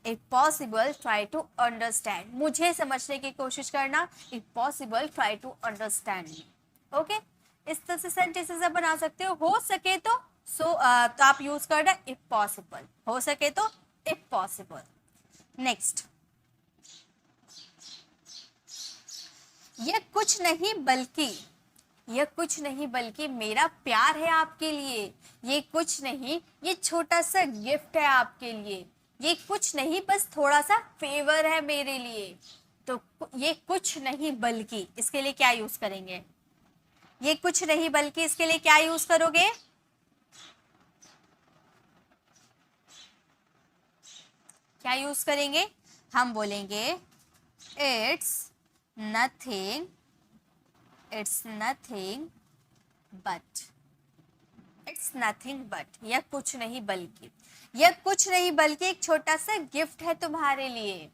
if possible try to understand, मुझे समझने की कोशिश करना, if possible try to understand. Okay, इस तरह से सेंटेंसेस आप बना सकते हो सके तो तो आप यूज करना इफ पॉसिबल, हो सके तो इफ पॉसिबल। नेक्स्ट, यह कुछ नहीं बल्कि, यह कुछ नहीं बल्कि मेरा प्यार है आपके लिए। ये कुछ नहीं, ये छोटा सा गिफ्ट है आपके लिए। ये कुछ नहीं, बस थोड़ा सा फेवर है मेरे लिए। तो ये कुछ नहीं बल्कि, इसके लिए क्या यूज करेंगे? ये कुछ नहीं बल्कि इसके लिए क्या यूज करोगे? क्या यूज करेंगे? हम बोलेंगे it's nothing, it's nothing but, it's nothing but, यह कुछ नहीं बल्कि, यह कुछ नहीं बल्कि एक छोटा सा गिफ्ट है तुम्हारे लिए।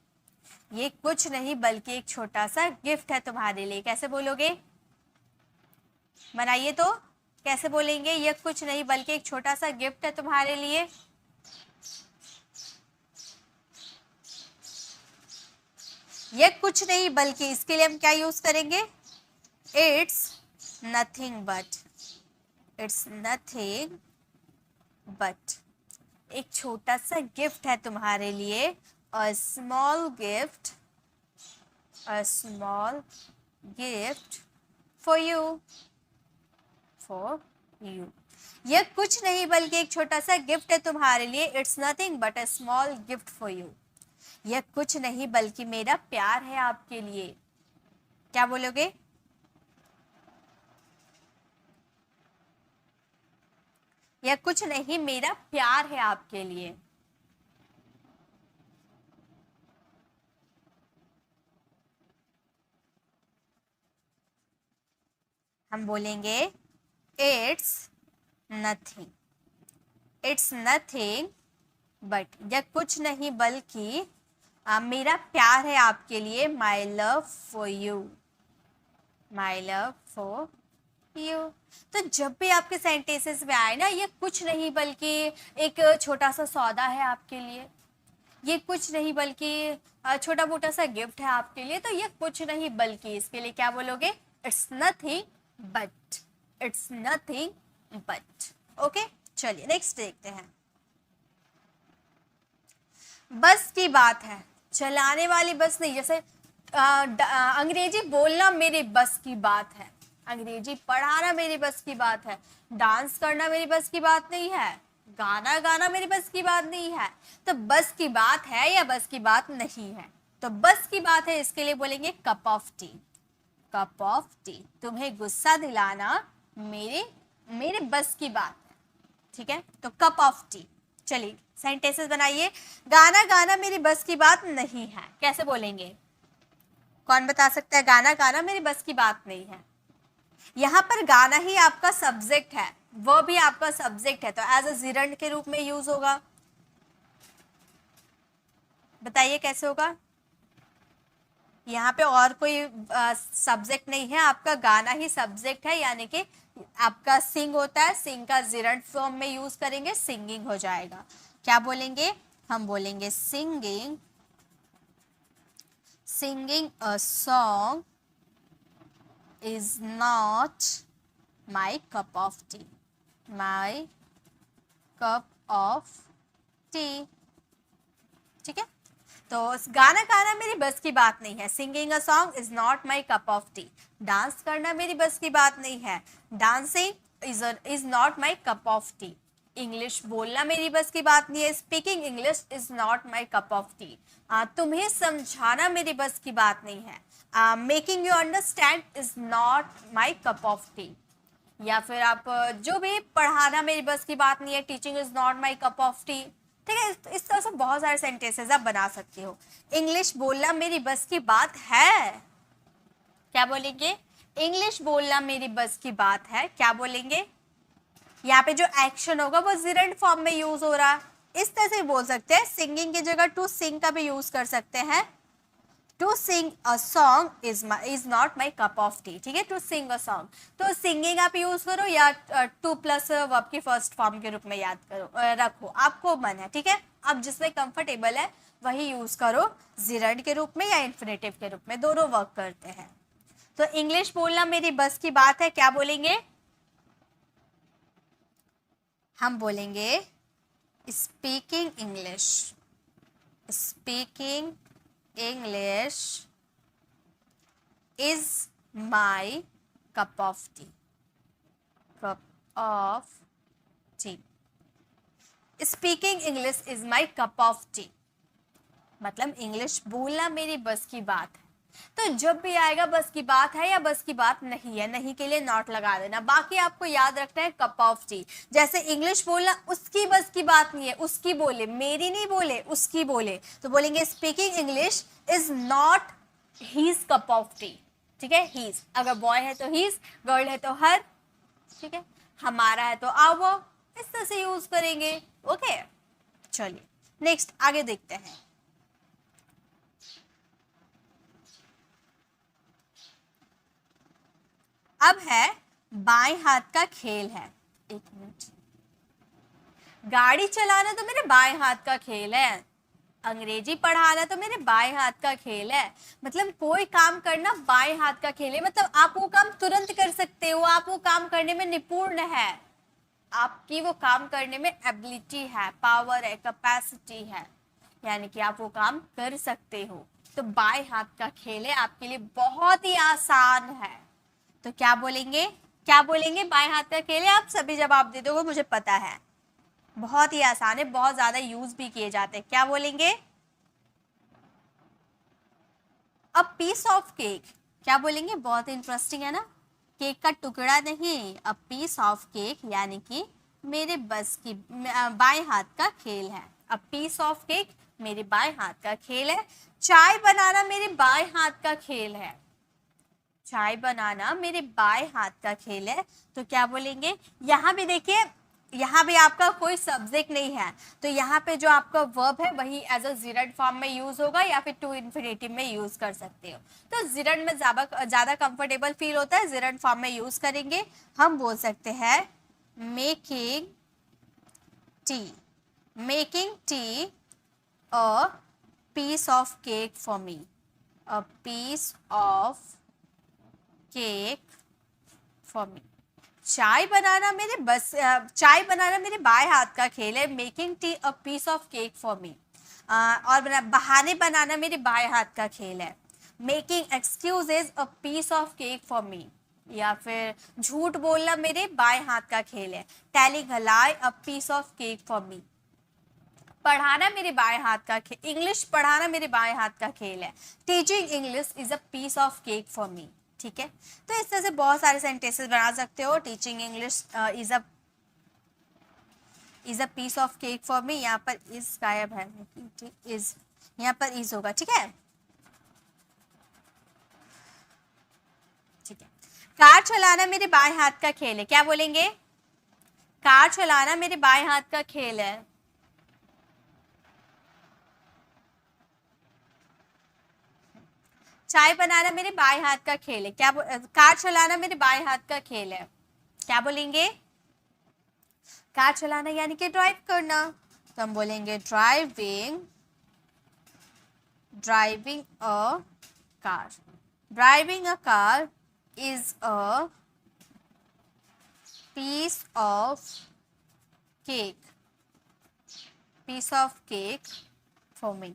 ये कुछ नहीं बल्कि एक छोटा सा गिफ्ट है तुम्हारे लिए। कैसे बोलोगे? बनाइए तो, कैसे बोलेंगे? यह कुछ नहीं बल्कि एक छोटा सा गिफ्ट है तुम्हारे लिए। यह कुछ नहीं बल्कि, इसके लिए हम क्या यूज करेंगे? It's nothing but, it's nothing but, एक छोटा सा गिफ्ट है तुम्हारे लिए। A small gift, a small gift for you, for you. यह कुछ नहीं बल्कि एक छोटा सा गिफ्ट है तुम्हारे लिए। It's nothing but a small gift for you. यह कुछ नहीं बल्कि मेरा प्यार है आपके लिए। क्या बोलोगे? यह कुछ नहीं, मेरा प्यार है आपके लिए। हम बोलेंगे it's nothing, it's nothing but, यह कुछ नहीं बल्कि मेरा प्यार है आपके लिए। My love for you, my love for you. तो जब भी आपके सेंटेंसेस में आए ना, ये कुछ नहीं बल्कि एक छोटा सा सौदा है आपके लिए, ये कुछ नहीं बल्कि छोटा मोटा सा गिफ्ट है आपके लिए, तो ये कुछ नहीं बल्कि, इसके लिए क्या बोलोगे? It's nothing but, it's nothing but. Okay, चलिए नेक्स्ट देखते हैं। बस की बात है, चलाने वाली बस नहीं। जैसे अंग्रेजी बोलना मेरी बस की बात है, अंग्रेजी पढ़ाना मेरी बस की बात है, डांस करना मेरी बस की बात नहीं है, गाना गाना मेरी बस की बात नहीं है। तो बस की बात है या बस की बात नहीं है? तो बस की बात है, इसके लिए बोलेंगे cup of T, cup of T. तुम्हें गुस्सा दिलाना मेरे मेरे बस की बात है, ठीक है? तो कप ऑफ टी। चलिए सेंटेंसेस बनाइए। गाना गाना मेरी बस की बात नहीं है, कैसे बोलेंगे? कौन बता सकता है? गाना गाना मेरी बस की बात नहीं है। यहाँ पर गाना ही आपका सब्जेक्ट है, वो भी आपका सब्जेक्ट है, तो एज अ जिरंड के रूप में यूज होगा। बताइए कैसे होगा? यहाँ पे और कोई सब्जेक्ट नहीं है, आपका गाना ही सब्जेक्ट है, यानी कि आपका सिंग होता है, सिंग का जिरंड फॉर्म में यूज करेंगे, सिंगिंग हो जाएगा। क्या बोलेंगे? हम बोलेंगे singing, singing a song is not my cup of T, my cup of tea. ठीक है, तो गाना गाना मेरी बस की बात नहीं है, singing a song is not my cup of T. Dance करना मेरी बस की बात नहीं है, dancing is not my cup of T. English बोलना मेरी बस की बात नहीं है, speaking English is not my cup of T. तुम्हें समझाना मेरी बस की बात नहीं है, making you understand is not my cup of T. या फिर आप जो भी पढ़ाना मेरी बस की बात नहीं है, teaching is not my cup of tea. ठीक है, इस तरह से बहुत सारे सेंटेंसेस आप बना सकते हो। इंग्लिश बोलना मेरी बस की बात है, क्या बोलेंगे? इंग्लिश बोलना मेरी बस की बात है, क्या बोलेंगे? यहाँ पे जो एक्शन होगा वो जिरंड फॉर्म में यूज हो रहा है, इस तरह से बोल सकते हैं। सिंगिंग की जगह टू सिंग का भी यूज कर सकते हैं। To sing a song is not my cup of tea. ठीक है, टू सिंग अ सॉन्ग, तो सिंगिंग आप यूज करो या टू प्लस वर्ब की फर्स्ट फॉर्म के रूप में याद करो, रखो, आपको मन है। ठीक है, आप जिसमें कंफर्टेबल है वही यूज करो, जिरंड के रूप में या इन्फिनेटिव के रूप में, दोनों वर्क करते हैं। तो इंग्लिश बोलना मेरी बस की बात है, क्या बोलेंगे? हम बोलेंगे speaking English. Speaking English is my cup of T. Cup of T. Speaking English is my cup of T मतलब इंग्लिश बोलना मेरी बस की बात है। तो जब भी आएगा बस की बात है या बस की बात नहीं है, नहीं के लिए नॉट लगा देना। बाकी आपको याद रखना है कप ऑफ टी। जैसे इंग्लिश बोलना उसकी बस की बात नहीं है, उसकी बोले, मेरी नहीं बोले, उसकी बोले, तो बोलेंगे speaking English is not his cup of tea. ठीक है, हीज, अगर बॉय है तो हीज, गर्ल है तो हर, ठीक है, हमारा है तो आवर, इस तरह से यूज करेंगे। ओके, चलिए नेक्स्ट आगे देखते हैं। अब है बाएं हाथ का खेल है। एक मिनट, गाड़ी चलाना तो मेरे बाएं हाथ का खेल है, अंग्रेजी पढ़ाना तो मेरे बाएं हाथ का खेल है। मतलब कोई काम करना बाएं हाथ का खेल है, मतलब आप वो काम तुरंत कर सकते हो, आप वो काम करने में निपुण है, आपकी वो काम करने में एबिलिटी है, पावर है, कैपेसिटी है, यानी कि आप वो काम कर सकते हो। तो बाएं हाथ का खेल है, आपके लिए बहुत ही आसान है। तो क्या बोलेंगे, क्या बोलेंगे, बाएं हाथ का खेल है। आप सभी जवाब दे दोगे, मुझे पता है, बहुत ही आसान है, बहुत ज्यादा यूज भी किए जाते हैं। क्या बोलेंगे, अ पीस ऑफ केक। क्या बोलेंगे, बहुत इंटरेस्टिंग है ना, केक का टुकड़ा नहीं, अ पीस ऑफ केक, यानी कि मेरे बस की बाएं हाथ का खेल है। अ पीस ऑफ केक मेरे बाएं हाथ का खेल है। चाय बनाना मेरे बाएं हाथ का खेल है। चाय बनाना मेरे बाएं हाथ का खेल है। तो क्या बोलेंगे, यहाँ भी देखिए, यहाँ भी आपका कोई सब्जेक्ट नहीं है, तो यहाँ पे जो आपका वर्ब है वही एज अ जिरंड फॉर्म में यूज होगा या फिर टू इन्फिनेटिव में यूज कर सकते हो। तो जिरंड में ज्यादा कंफर्टेबल फील होता है, जिरंड फॉर्म में यूज करेंगे। हम बोल सकते हैं making tea, making tea a piece of cake for me, a piece of cake for me. चाय बनाना मेरे चाय बनाना मेरे बाएं हाथ का खेल है, making tea a piece of cake for me. और बहाने बनाना मेरे बाएं हाथ का खेल है, making excuses a piece of cake for me. या फिर झूठ बोलना मेरे बाएं हाथ का खेल है, telling a lie a piece of cake for me. पढ़ाना मेरे बाएं हाथ का खेल, इंग्लिश पढ़ाना मेरे बाएं हाथ का खेल है, teaching English is a piece of cake for me. ठीक है, तो इस तरह से बहुत सारे सेंटेंसेस बना सकते हो। Teaching English is a piece of cake for me, यहाँ पर इज गायब है, इज यहाँ पर इज होगा। ठीक है, ठीक है। कार चलाना मेरे बाएं हाथ का खेल है। क्या बोलेंगे, कार चलाना मेरे बाएं हाथ का खेल है। चाय बनाना मेरे बाएं हाथ का खेल है। क्या कार चलाना मेरे बाएं हाथ का खेल है। क्या बोलेंगे, कार चलाना यानी कि ड्राइव करना, तो हम बोलेंगे driving, driving a car. Driving a car is a piece of cake, piece of cake for me.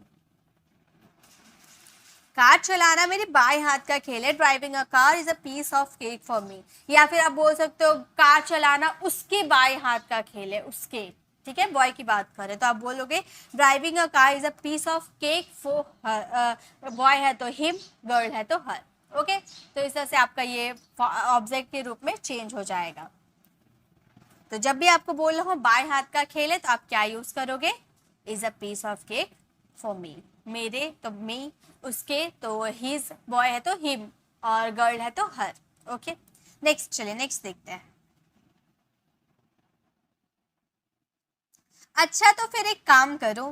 Car चलाना मेरे बाएं हाथ का खेल है, driving a car is a piece of cake for me. या फिर आप बोल सकते हो कार चलाना उसके बाएं हाथ का खेल है, उसके, ठीक है, बॉय की बात करें तो आप बोलोगे driving a car is a piece of cake for her. Boy है तो हिम, गर्ल है तो हर। ओके, तो इस तरह से आपका ये ऑब्जेक्ट के रूप में चेंज हो जाएगा। तो जब भी आपको बोल रहा हूँ बाएं हाथ का खेल है तो आप क्या यूज करोगे, is a piece of cake for me, मेरे तो मी, उसके तो हिज, बॉय है तो हिम, और गर्ल है तो हर। ओके, नेक्स्ट, चलिए नेक्स्ट देखते हैं। अच्छा तो फिर एक काम करो,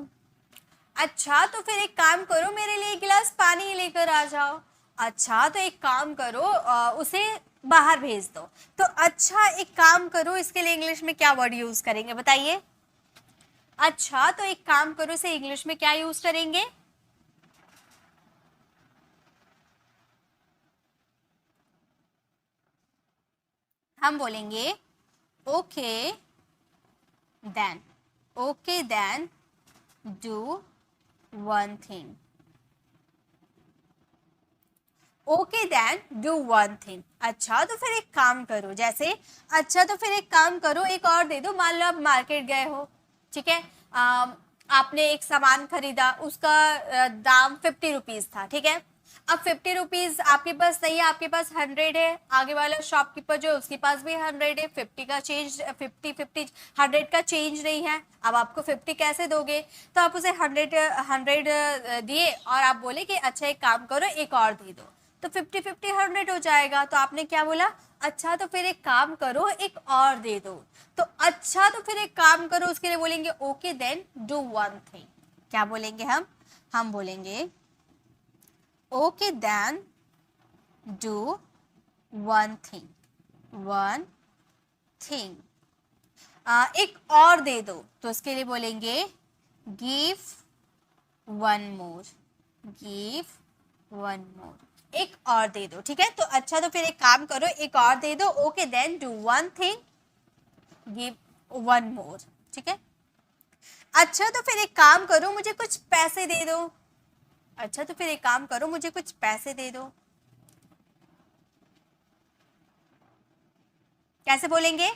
अच्छा तो फिर एक काम करो, मेरे लिए एक गिलास पानी लेकर आ जाओ। अच्छा तो एक काम करो, उसे बाहर भेज दो। तो अच्छा एक काम करो, इसके लिए इंग्लिश में क्या वर्ड यूज करेंगे बताइए। अच्छा तो एक काम करो से इंग्लिश में क्या यूज करेंगे, हम बोलेंगे okay then, okay then do one thing, okay then do one thing. अच्छा तो फिर एक काम करो, जैसे अच्छा तो फिर एक काम करो, एक और दे दो। मान लो आप मार्केट गए हो, ठीक है, आपने एक सामान खरीदा, उसका दाम 50 रुपीज था, ठीक है। अब 50 रुपीज आपके पास नहीं है, आपके पास 100 है। आगे वाला शॉपकीपर जो है उसके पास भी 100 है, 50 का चेंज, 50 100 का चेंज नहीं है। अब आपको 50 कैसे दोगे? तो आप उसे 100 दिए और आप बोले कि अच्छा एक काम करो, एक और दे दो, तो 50 100 हो जाएगा। तो आपने क्या बोला? अच्छा तो फिर एक काम करो, एक और दे दो। तो अच्छा तो फिर एक काम करो, उसके लिए बोलेंगे okay then do one thing. क्या बोलेंगे हम बोलेंगे okay then do one thing, one thing. एक और दे दो, तो इसके लिए बोलेंगे give one more, give one more, एक और दे दो, ठीक है। तो अच्छा तो फिर एक काम करो, एक और दे दो, okay then do one thing, give one more, ठीक है। अच्छा तो फिर एक काम करो, मुझे कुछ पैसे दे दो। अच्छा तो फिर एक काम करो, मुझे कुछ पैसे दे दो। कैसे बोलेंगे?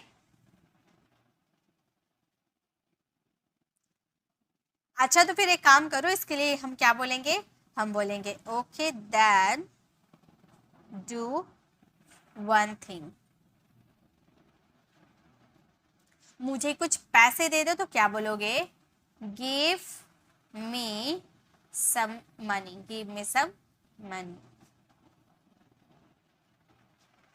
अच्छा तो फिर एक काम करो, इसके लिए हम क्या बोलेंगे? हम बोलेंगे okay then do one thing. मुझे कुछ पैसे दे दो, तो क्या बोलोगे? Give me some money, give me some money,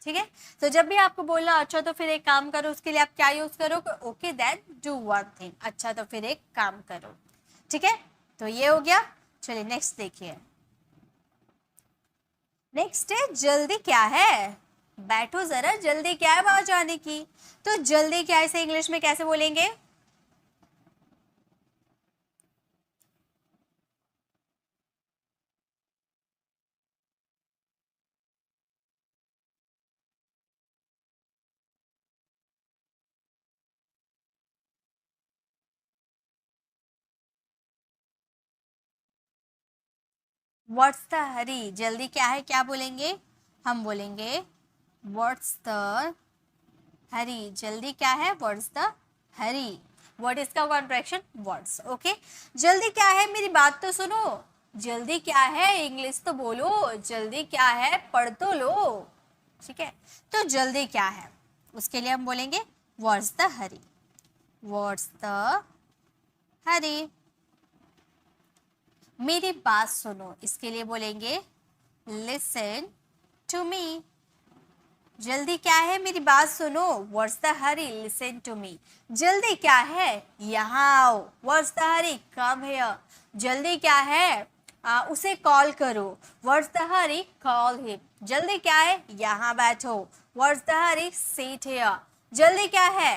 ठीक है। तो जब भी आपको बोलना अच्छा तो फिर एक काम करो, उसके लिए आप क्या यूज करो? Okay then do one thing, अच्छा तो फिर एक काम करो, ठीक है। तो ये हो गया। चलिए नेक्स्ट देखिए। नेक्स्ट है जल्दी क्या है। बैठो जरा, जल्दी क्या है वहां जाने की। तो जल्दी क्या है इसे इंग्लिश में कैसे बोलेंगे? व्हाट्स द हरी, जल्दी क्या है, क्या बोलेंगे? हम बोलेंगे व्हाट्स द हरी, जल्दी क्या है, व्हाट्स द हरी। व्हाट इसका कॉन्ट्रैक्शन व्हाट्स, ओके। जल्दी क्या है, मेरी बात तो सुनो। जल्दी क्या है, इंग्लिश तो बोलो। जल्दी क्या है, पढ़ तो लो, ठीक है। तो जल्दी क्या है, उसके लिए हम बोलेंगे what's the hurry, what's the hurry. मेरी बात सुनो, इसके लिए बोलेंगे लिसन टू मी। जल्दी क्या है, मेरी बात सुनो। What's the hurry, listen to me. जल्दी क्या है, यहाँ आओ। What's the hurry, come here. जल्दी क्या है, उसे कॉल करो। What's the hurry, call him. जल्दी क्या है, यहाँ बैठो। What's the hurry, sit here. जल्दी क्या है,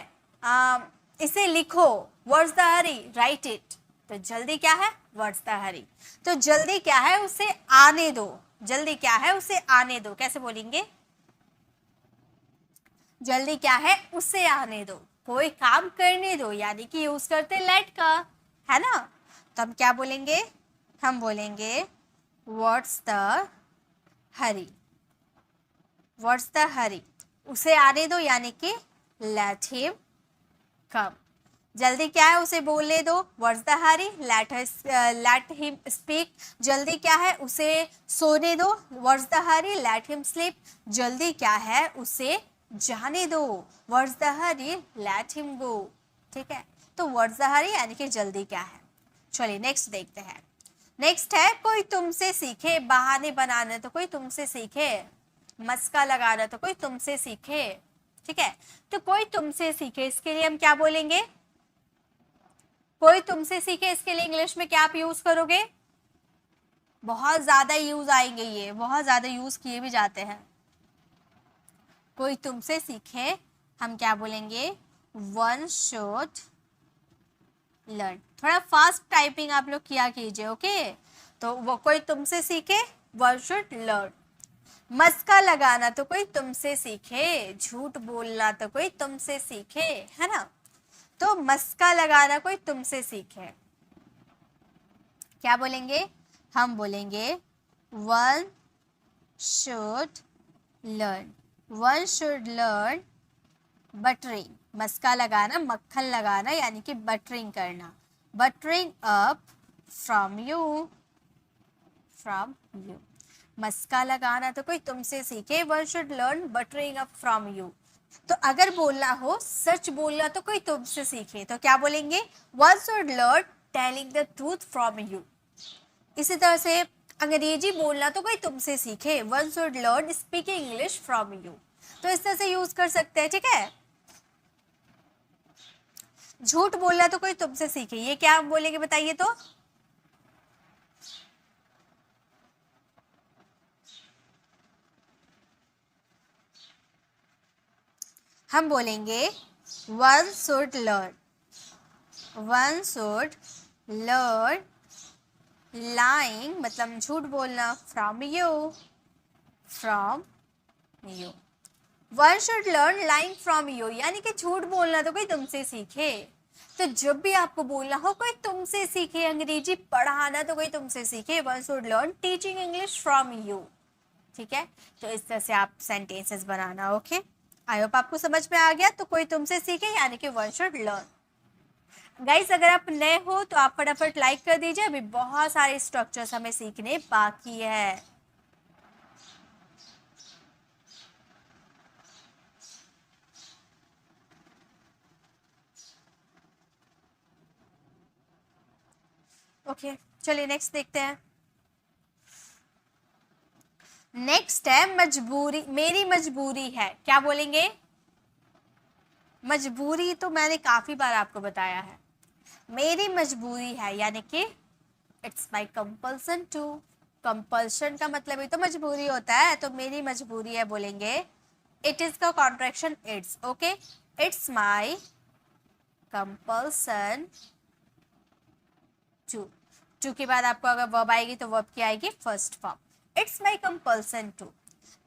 इसे लिखो। What's the hurry, write it. तो जल्दी क्या है, व्हाट्स द हरी। तो जल्दी क्या है, उसे आने दो। जल्दी क्या है, उसे आने दो, कैसे बोलेंगे? जल्दी क्या है, उसे आने दो, कोई काम करने दो, यानी कि यूज करते लेट का, है ना। तो हम क्या बोलेंगे? हम बोलेंगे what's the hurry, what's the hurry, उसे आने दो, यानी कि लेट हिम कम। जल्दी क्या है, उसे बोलने दो। What's the Hari, let him speak. जल्दी क्या है, उसे सोने दो। What's the Hari, let him sleep. जल्दी क्या है, उसे जाने दो। What's the Hari, let him go, ठीक है। तो व्हाट्स द हरी यानी कि जल्दी क्या है। चलिए नेक्स्ट देखते हैं। नेक्स्ट है कोई तुमसे सीखे। बहाने बनाना तो कोई तुमसे सीखे, मस्का लगाना तो कोई तुमसे सीखे, ठीक है। तो कोई तुमसे सीखे, इसके लिए हम क्या बोलेंगे? कोई तुमसे सीखे, इसके लिए इंग्लिश में क्या आप यूज करोगे? बहुत ज्यादा यूज आएंगे, ये बहुत ज्यादा यूज किए भी जाते हैं। कोई तुमसे सीखे, हम क्या बोलेंगे? One should learn. थोड़ा फास्ट टाइपिंग आप लोग किया कीजिए, ओके। तो वो कोई तुमसे सीखे, वन शुड लर्न। मस्का लगाना तो कोई तुमसे सीखे, झूठ बोलना तो कोई तुमसे सीखे, है ना। तो मस्का लगाना कोई तुमसे सीखे, क्या बोलेंगे? हम बोलेंगे one should learn, one should learn buttering, मस्का लगाना, मक्खन लगाना यानी कि बटरिंग करना, buttering up from you, from you. मस्का लगाना तो कोई तुमसे सीखे, one should learn buttering up from you. तो अगर बोलना हो, सच बोलना तो कोई तुमसे सीखे, तो क्या बोलेंगे? One should learn telling the truth from you. इसी तरह से अंग्रेजी बोलना तो कोई तुमसे सीखे, one should learn speaking English from you. तो इस तरह से यूज कर सकते हैं, ठीक है। झूठ बोलना तो कोई तुमसे सीखे, ये क्या बोलेंगे बताइए तो? हम बोलेंगे one should learn, one should learn lying मतलब झूठ बोलना, from you, from you. One should learn lying from you यानी कि झूठ बोलना तो कोई तुमसे सीखे। तो जब भी आपको बोलना हो कोई तुमसे सीखे, अंग्रेजी पढ़ाना तो कोई तुमसे सीखे, one should learn teaching English from you, ठीक है। तो इस तरह से आप sentences banana, okay. I hope आपको समझ में आ गया। तो कोई तुमसे सीखे यानी कि वन शुड लर्न। गाइस अगर आप नए हो तो आप फटाफट लाइक कर दीजिए, अभी बहुत सारे स्ट्रक्चर्स हमें सीखने बाकी है। ओके चलिए नेक्स्ट देखते हैं। नेक्स्ट है मजबूरी, मेरी मजबूरी है, क्या बोलेंगे? मजबूरी तो मैंने काफी बार आपको बताया है, मेरी मजबूरी है यानी कि it's my compulsion to, compulsion का मतलब ही तो मजबूरी होता है, तो मेरी मजबूरी है बोलेंगे इट इज का contraction it's, okay. It's my compulsion to, to के बाद आपको अगर वर्ब आएगी तो वर्ब की आएगी first form, it's my compulsion to.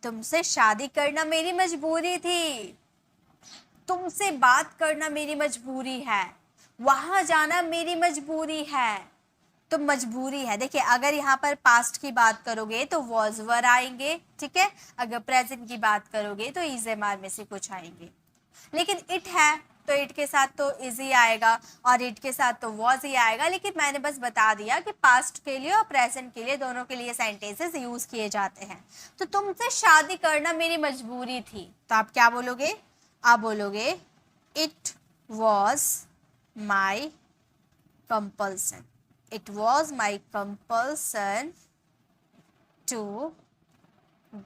तुमसे शादी करना मेरी मजबूरी थी, तुमसे बात करना मेरी मजबूरी है, वहां जाना मेरी मजबूरी है। तो मजबूरी है, देखिए अगर यहाँ पर पास्ट की बात करोगे तो वॉज वर आएंगे, ठीक है। अगर प्रेजेंट की बात करोगे तो इज एम आर में से कुछ आएंगे, लेकिन इट है तो इट के साथ तो इज ही आएगा और इट के साथ तो वॉज ही आएगा। लेकिन मैंने बस बता दिया कि पास्ट के लिए और प्रेजेंट के लिए दोनों के लिए सेंटेंसेस यूज किए जाते हैं। तो तुमसे शादी करना मेरी मजबूरी थी, तो आप क्या बोलोगे? आप बोलोगे it was my compulsion, it was my compulsion to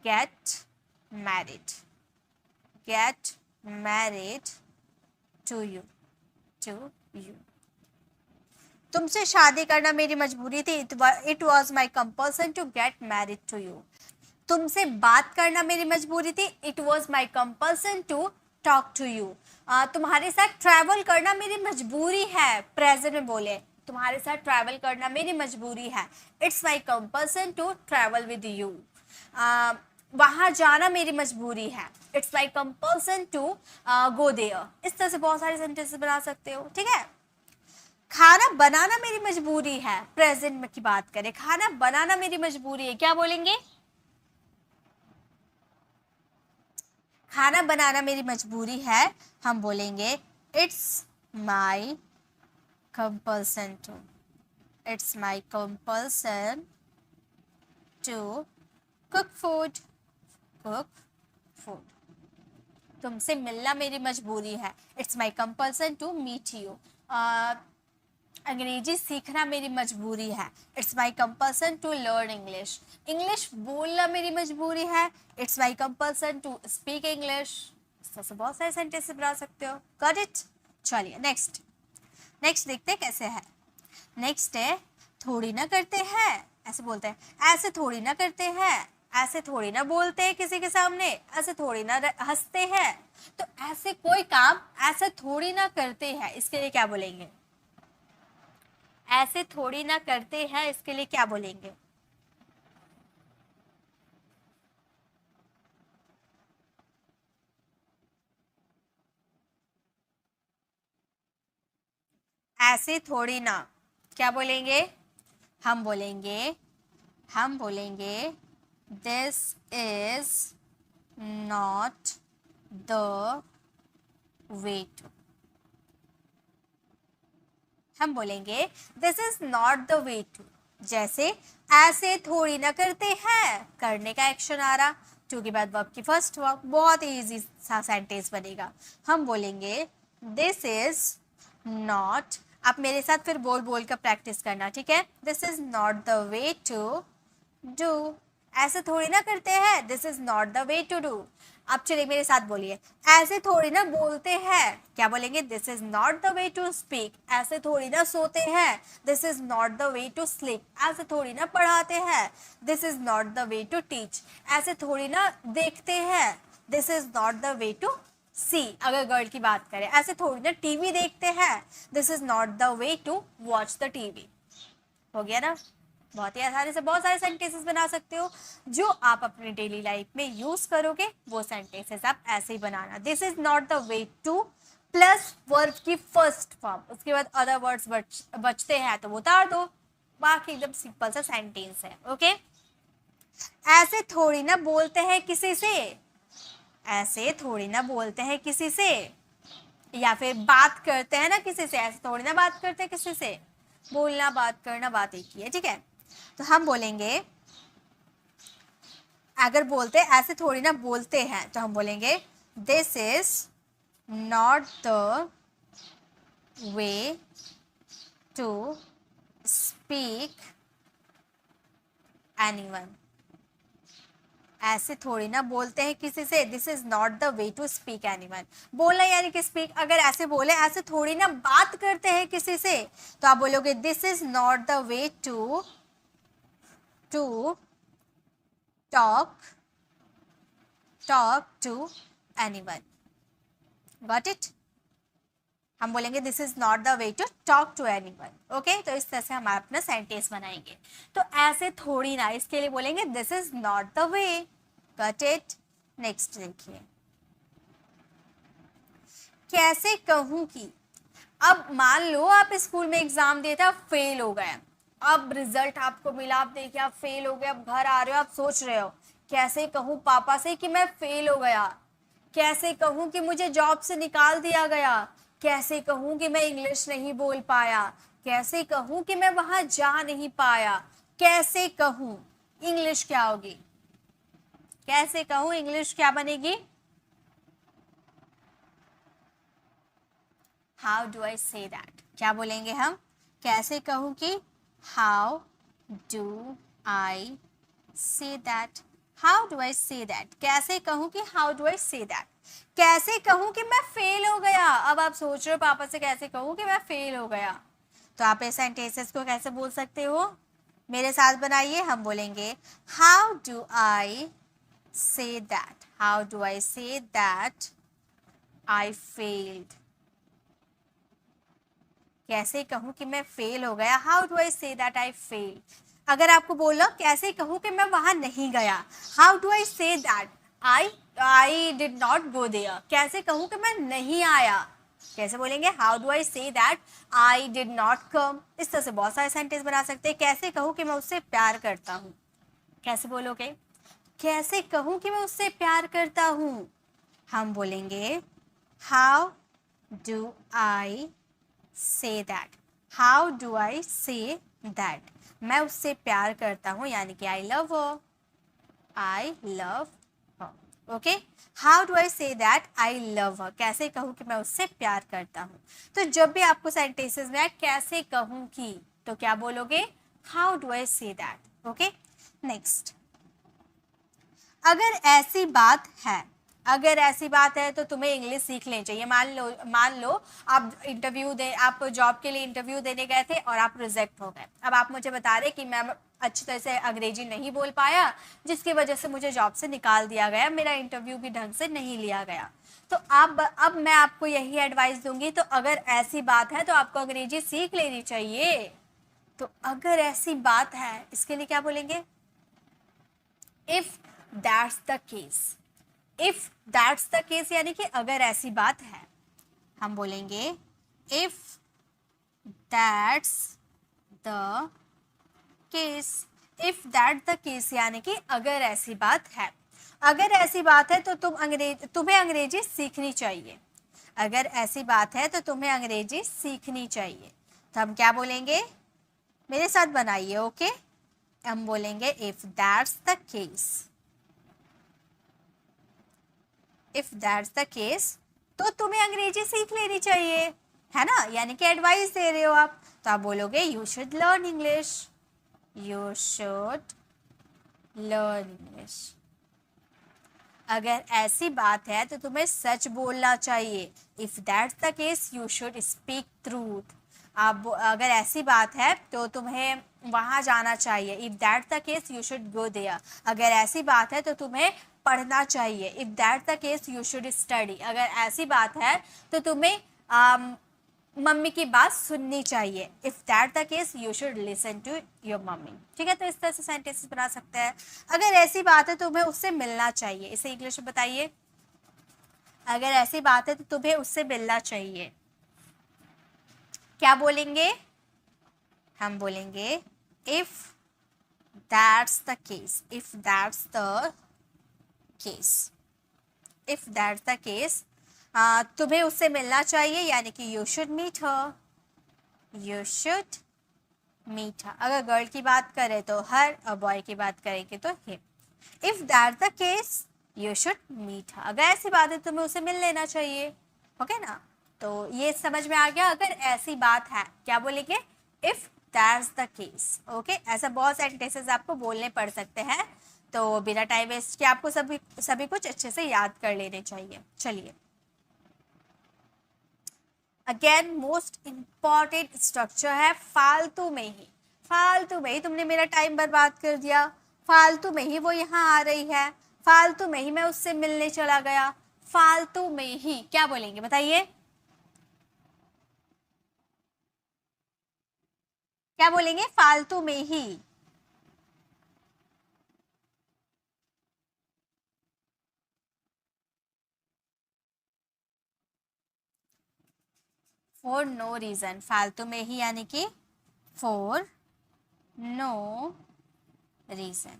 get married, get married to you, to you। तुमसे शादी करना मेरी मजबूरी थी, it was my compulsion to get married to you। तुमसे बात करना मेरी मजबूरी थी, it was my compulsion to talk to you। तुम्हारे साथ ट्रैवल करना मेरी मजबूरी है, प्रेजेंट में बोले तुम्हारे साथ ट्रैवल करना मेरी मजबूरी है, it's my compulsion to travel with you. वहां जाना मेरी मजबूरी है, it's my compulsion to go there. इस तरह से बहुत सारे सेंटेंसेस बना सकते हो, ठीक है। खाना बनाना मेरी मजबूरी है, प्रेजेंट में की बात करें, खाना बनाना मेरी मजबूरी है, क्या बोलेंगे? खाना बनाना मेरी मजबूरी है, हम बोलेंगे it's my compulsion to, it's my compulsion to cook food, cook food. तुमसे मिलना मेरी मजबूरी है, it's my compulsion to meet you. Angrezi सीखना मेरी मजबूरी है, it's my compulsion to learn English. English बोलना मेरी मजबूरी है, it's my compulsion to speak English. इस तरह से बहुत सारे सेंटेंस बना सकते हो, गॉट इट। चलिए नेक्स्ट, नेक्स्ट देखते हैं कैसे है। नेक्स्ट है थोड़ी ना करते हैं, ऐसे बोलते हैं, ऐसे थोड़ी ना करते हैं, ऐसे थोड़ी ना बोलते हैं किसी के सामने, ऐसे थोड़ी ना हंसते हैं। तो ऐसे कोई काम ऐसे थोड़ी ना करते हैं, इसके लिए क्या बोलेंगे? ऐसे थोड़ी ना करते हैं, इसके लिए क्या बोलेंगे? ऐसे थोड़ी ना, क्या बोलेंगे? हम बोलेंगे this is not the way to. हम बोलेंगे this is not the way to. जैसे ऐसे थोड़ी ना करते हैं, करने का एक्शन आ रहा, टू के बाद वर्ब की फर्स्ट वर्ब, बहुत इजी सा सेंटेंस बनेगा। हम बोलेंगे दिस इज नॉट, आप मेरे साथ फिर बोल बोल कर प्रैक्टिस करना, ठीक है? This is not the way to do. ऐसे थोड़ी ना करते हैं, this is not the way to do. अब चलिए मेरे साथ बोलिए, ऐसे थोड़ी ना बोलते हैं, क्या बोलेंगे? This is not the way to speak. ऐसे थोड़ी ना सोते हैं, this is not the way to sleep. ऐसे थोड़ी ना पढ़ाते हैं, this is not the way to teach. ऐसे थोड़ी ना देखते हैं, this is not the way to see. अगर गर्ल की बात करें, ऐसे थोड़ी ना टीवी देखते हैं, this is not the way to watch the TV. हो गया ना? बहुत ही आसानी से बहुत सारे सेंटेंसेस बना सकते हो जो आप अपनी डेली लाइफ में यूज करोगे। वो सेंटेंसेस आप ऐसे ही बनाना, this is not the way to plus verb की फर्स्ट फॉर्म, उसके बाद अदर वर्ड्स बचते हैं तो वो उतार दो। बाकी एकदम सिंपल सा सेंटेंस है। ओके, ऐसे थोड़ी ना बोलते हैं किसी से, ऐसे थोड़ी ना बोलते हैं किसी से, या फिर बात करते हैं ना किसी से, ऐसे थोड़ी ना बात करते हैं किसी से। बोलना बात करना बात एक ही है, ठीक है? तो हम बोलेंगे, अगर बोलते ऐसे थोड़ी ना बोलते हैं तो हम बोलेंगे this is not the way to speak anyone. ऐसे थोड़ी ना बोलते हैं किसी से, this is not the way to speak anyone. बोलना यानी कि स्पीक। अगर ऐसे बोले ऐसे थोड़ी ना बात करते हैं किसी से, तो आप बोलोगे this is not the way to talk to anyone. Got it? हम बोलेंगे this is not the way to talk to anyone. Okay, तो इस तरह से हम अपना सेंटेंस बनाएंगे। तो ऐसे थोड़ी ना, इसके लिए बोलेंगे this is not the way. Got it? Next देखिए, कैसे कहूं कि, अब मान लो आप स्कूल में एग्जाम दिए थे, आप फेल हो गए, अब रिजल्ट आपको मिला, आप देखिए आप फेल हो गए, अब घर आ रहे हो, आप सोच रहे हो कैसे कहूँ पापा से कि मैं फेल हो गया, कैसे कहूँ कि मुझे जॉब से निकाल दिया गया, कैसे कहूँ कि मैं इंग्लिश नहीं बोल पाया, कैसे कहूँ कि मैं वहां जा नहीं पाया, कैसे कहूँ। इंग्लिश क्या होगी? कैसे कहूँ इंग्लिश क्या बनेगी? How do I say that. क्या बोलेंगे हम? कैसे कहूँ कि how do I say that. How do I say that. कैसे कहूँ कि how do I say that. कैसे कहूँ कि मैं फेल हो गया। अब आप सोच रहे हो पापा से कैसे कहूँ कि मैं फेल हो गया, तो आप इस सेंटेंसेस को कैसे बोल सकते हो? मेरे साथ बनाइए। हम बोलेंगे how do I say that. How do I say that I failed. कैसे कहूँ कि मैं फेल हो गया, how do I say that I fail. अगर आपको बोलो कैसे कहूँ कि मैं वहां नहीं गया, how do I say that I did not go there. कैसे कहूँ कि मैं नहीं आया, कैसे बोलेंगे? How do I say that I did not come. इस तरह से बहुत सारे सेंटेंस बना सकते हैं। कैसे कहूँ कि मैं उससे प्यार करता हूँ, कैसे बोलोगे? कैसे कहूँ कि मैं उससे प्यार करता हूँ, हम बोलेंगे how do I say that. How do I say that, मैं उससे प्यार करता हूँ, यानी कि I love her. I love her. Okay, how do I say that I love हर। कैसे कहूँ कि मैं उससे प्यार करता हूँ। तो जब भी आपको सेंटेंसेस में कैसे कहूँ कि, तो क्या बोलोगे? How do I say that. Okay, next, अगर ऐसी बात है, अगर ऐसी बात है तो तुम्हें इंग्लिश सीख लेनी चाहिए। मान लो आप जॉब के लिए इंटरव्यू देने गए थे और आप रिजेक्ट हो गए। अब आप मुझे बता रहे कि मैम अच्छी तरह से अंग्रेजी नहीं बोल पाया, जिसकी वजह से मुझे जॉब से निकाल दिया गया, मेरा इंटरव्यू भी ढंग से नहीं लिया गया। तो अब मैं आपको यही एडवाइस दूंगी, तो अगर ऐसी बात है तो आपको अंग्रेजी सीख लेनी चाहिए। तो अगर ऐसी बात है, इसके लिए क्या बोलेंगे? If that's the case. If that's the case यानी कि अगर ऐसी बात है, हम बोलेंगे if that's the case, if that the case यानी कि अगर ऐसी बात है, अगर ऐसी बात है तो तुम्हें अंग्रेजी सीखनी चाहिए, अगर ऐसी बात है तो तुम्हें अंग्रेजी सीखनी चाहिए। तो हम क्या बोलेंगे, मेरे साथ बनाइए, ओके। हम बोलेंगे if that's the case, if that's the case तो तुम्हें अंग्रेजी सीख लेनी चाहिए, है ना, यानी कि एडवाइस दे रहे हो आप। तो आप बोलोगे you should learn English, you should learn English. अगर ऐसी बात है तो तुम्हें सच बोलना चाहिए, if that's the case you should speak truth. आप अगर ऐसी बात है तो तुम्हें वहाँ जाना चाहिए, if that's the case you should go there. अगर ऐसी बात है तो तुम्हें पढ़ना चाहिए, if that's the case you should study. अगर ऐसी बात है तो तुम्हें मम्मी की बात सुननी चाहिए, if that the case you should listen to your mummy. ठीक है, तो इस तरह से सेंटेंसेस बना सकते हैं। अगर ऐसी बात है तो तुम्हें उससे मिलना चाहिए, इसे इंग्लिश में बताइए। अगर ऐसी बात है तो तुम्हें उससे मिलना चाहिए, क्या बोलेंगे, हम बोलेंगे if that's the case, if that's the case, if that's the case तुम्हें उससे मिलना चाहिए, यानी कि you should meet her, you should meet her. अगर गर्ल की बात करें तो हर, और बॉय की बात करेंगे तो him. If that's the case you should meet her, अगर ऐसी बात है तुम्हें उसे मिल लेना चाहिए, ओके ना। तो ये समझ में आ गया, अगर ऐसी बात है क्या बोलेंगे, if that's the case, okay. ऐसा बहुत सेंटेंसेस आपको बोलने पड़ सकते हैं, तो बिना टाइम वेस्ट के आपको सभी कुछ अच्छे से याद कर लेने चाहिए। चलिए, अगेन मोस्ट इंपॉर्टेंट स्ट्रक्चर है फालतू में ही। फालतू में ही तुमने मेरा टाइम बर्बाद कर दिया, फालतू में ही वो यहाँ आ रही है, फालतू में ही मैं उससे मिलने चला गया, फालतू में ही क्या बोलेंगे बताइए, क्या बोलेंगे, फालतू में ही। फॉर नो रीजन, फालतू में ही यानी कि फॉर नो रीजन,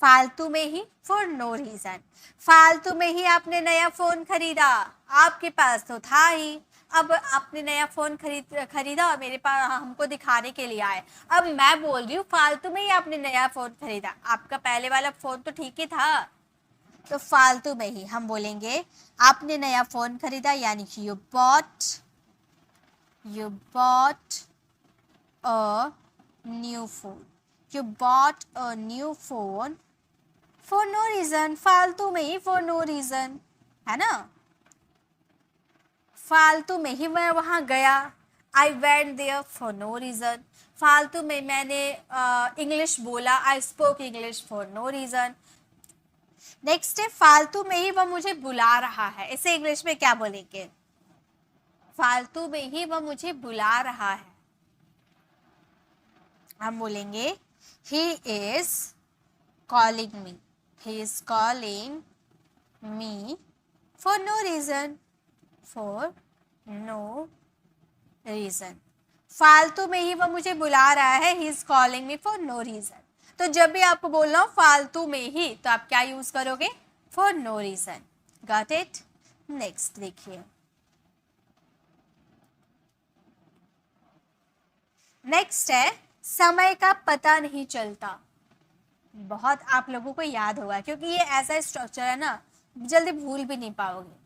फालतू में ही फॉर नो रीजन। फालतू में ही आपने नया फोन खरीदा, आपके पास तो था ही, अब आपने नया फोन खरीदा और मेरे पास हमको दिखाने के लिए आए। अब मैं बोल रही हूँ फालतू में ही आपने नया फोन खरीदा, आपका पहले वाला फोन तो ठीक ही था। तो फालतू में ही हम बोलेंगे आपने नया फोन खरीदा, यानी कि you bought a new phone, you bought a new phone for no reason, फालतू में ही फॉर नो रीजन, है ना। फालतू में ही मैं वहां गया, I went there for no reason. फालतू में मैंने इंग्लिश बोला, I spoke English for no reason. Next है फालतू में ही वह मुझे बुला रहा है, इसे इंग्लिश में क्या बोलेंगे, फालतू में ही वह मुझे बुला रहा है, हम बोलेंगे he is calling me, he is calling me for no reason, for no reason। फालतू में ही वह मुझे बुला रहा है, he is calling me for no reason। तो जब भी आपको बोलना हो फालतू में ही तो आप क्या यूज करोगे, for no reason। Got it? Next देखिए, नेक्स्ट है समय का पता नहीं चलता। बहुत आप लोगों को याद होगा क्योंकि ये ऐसा स्ट्रक्चर है ना, जल्दी भूल भी नहीं पाओगे।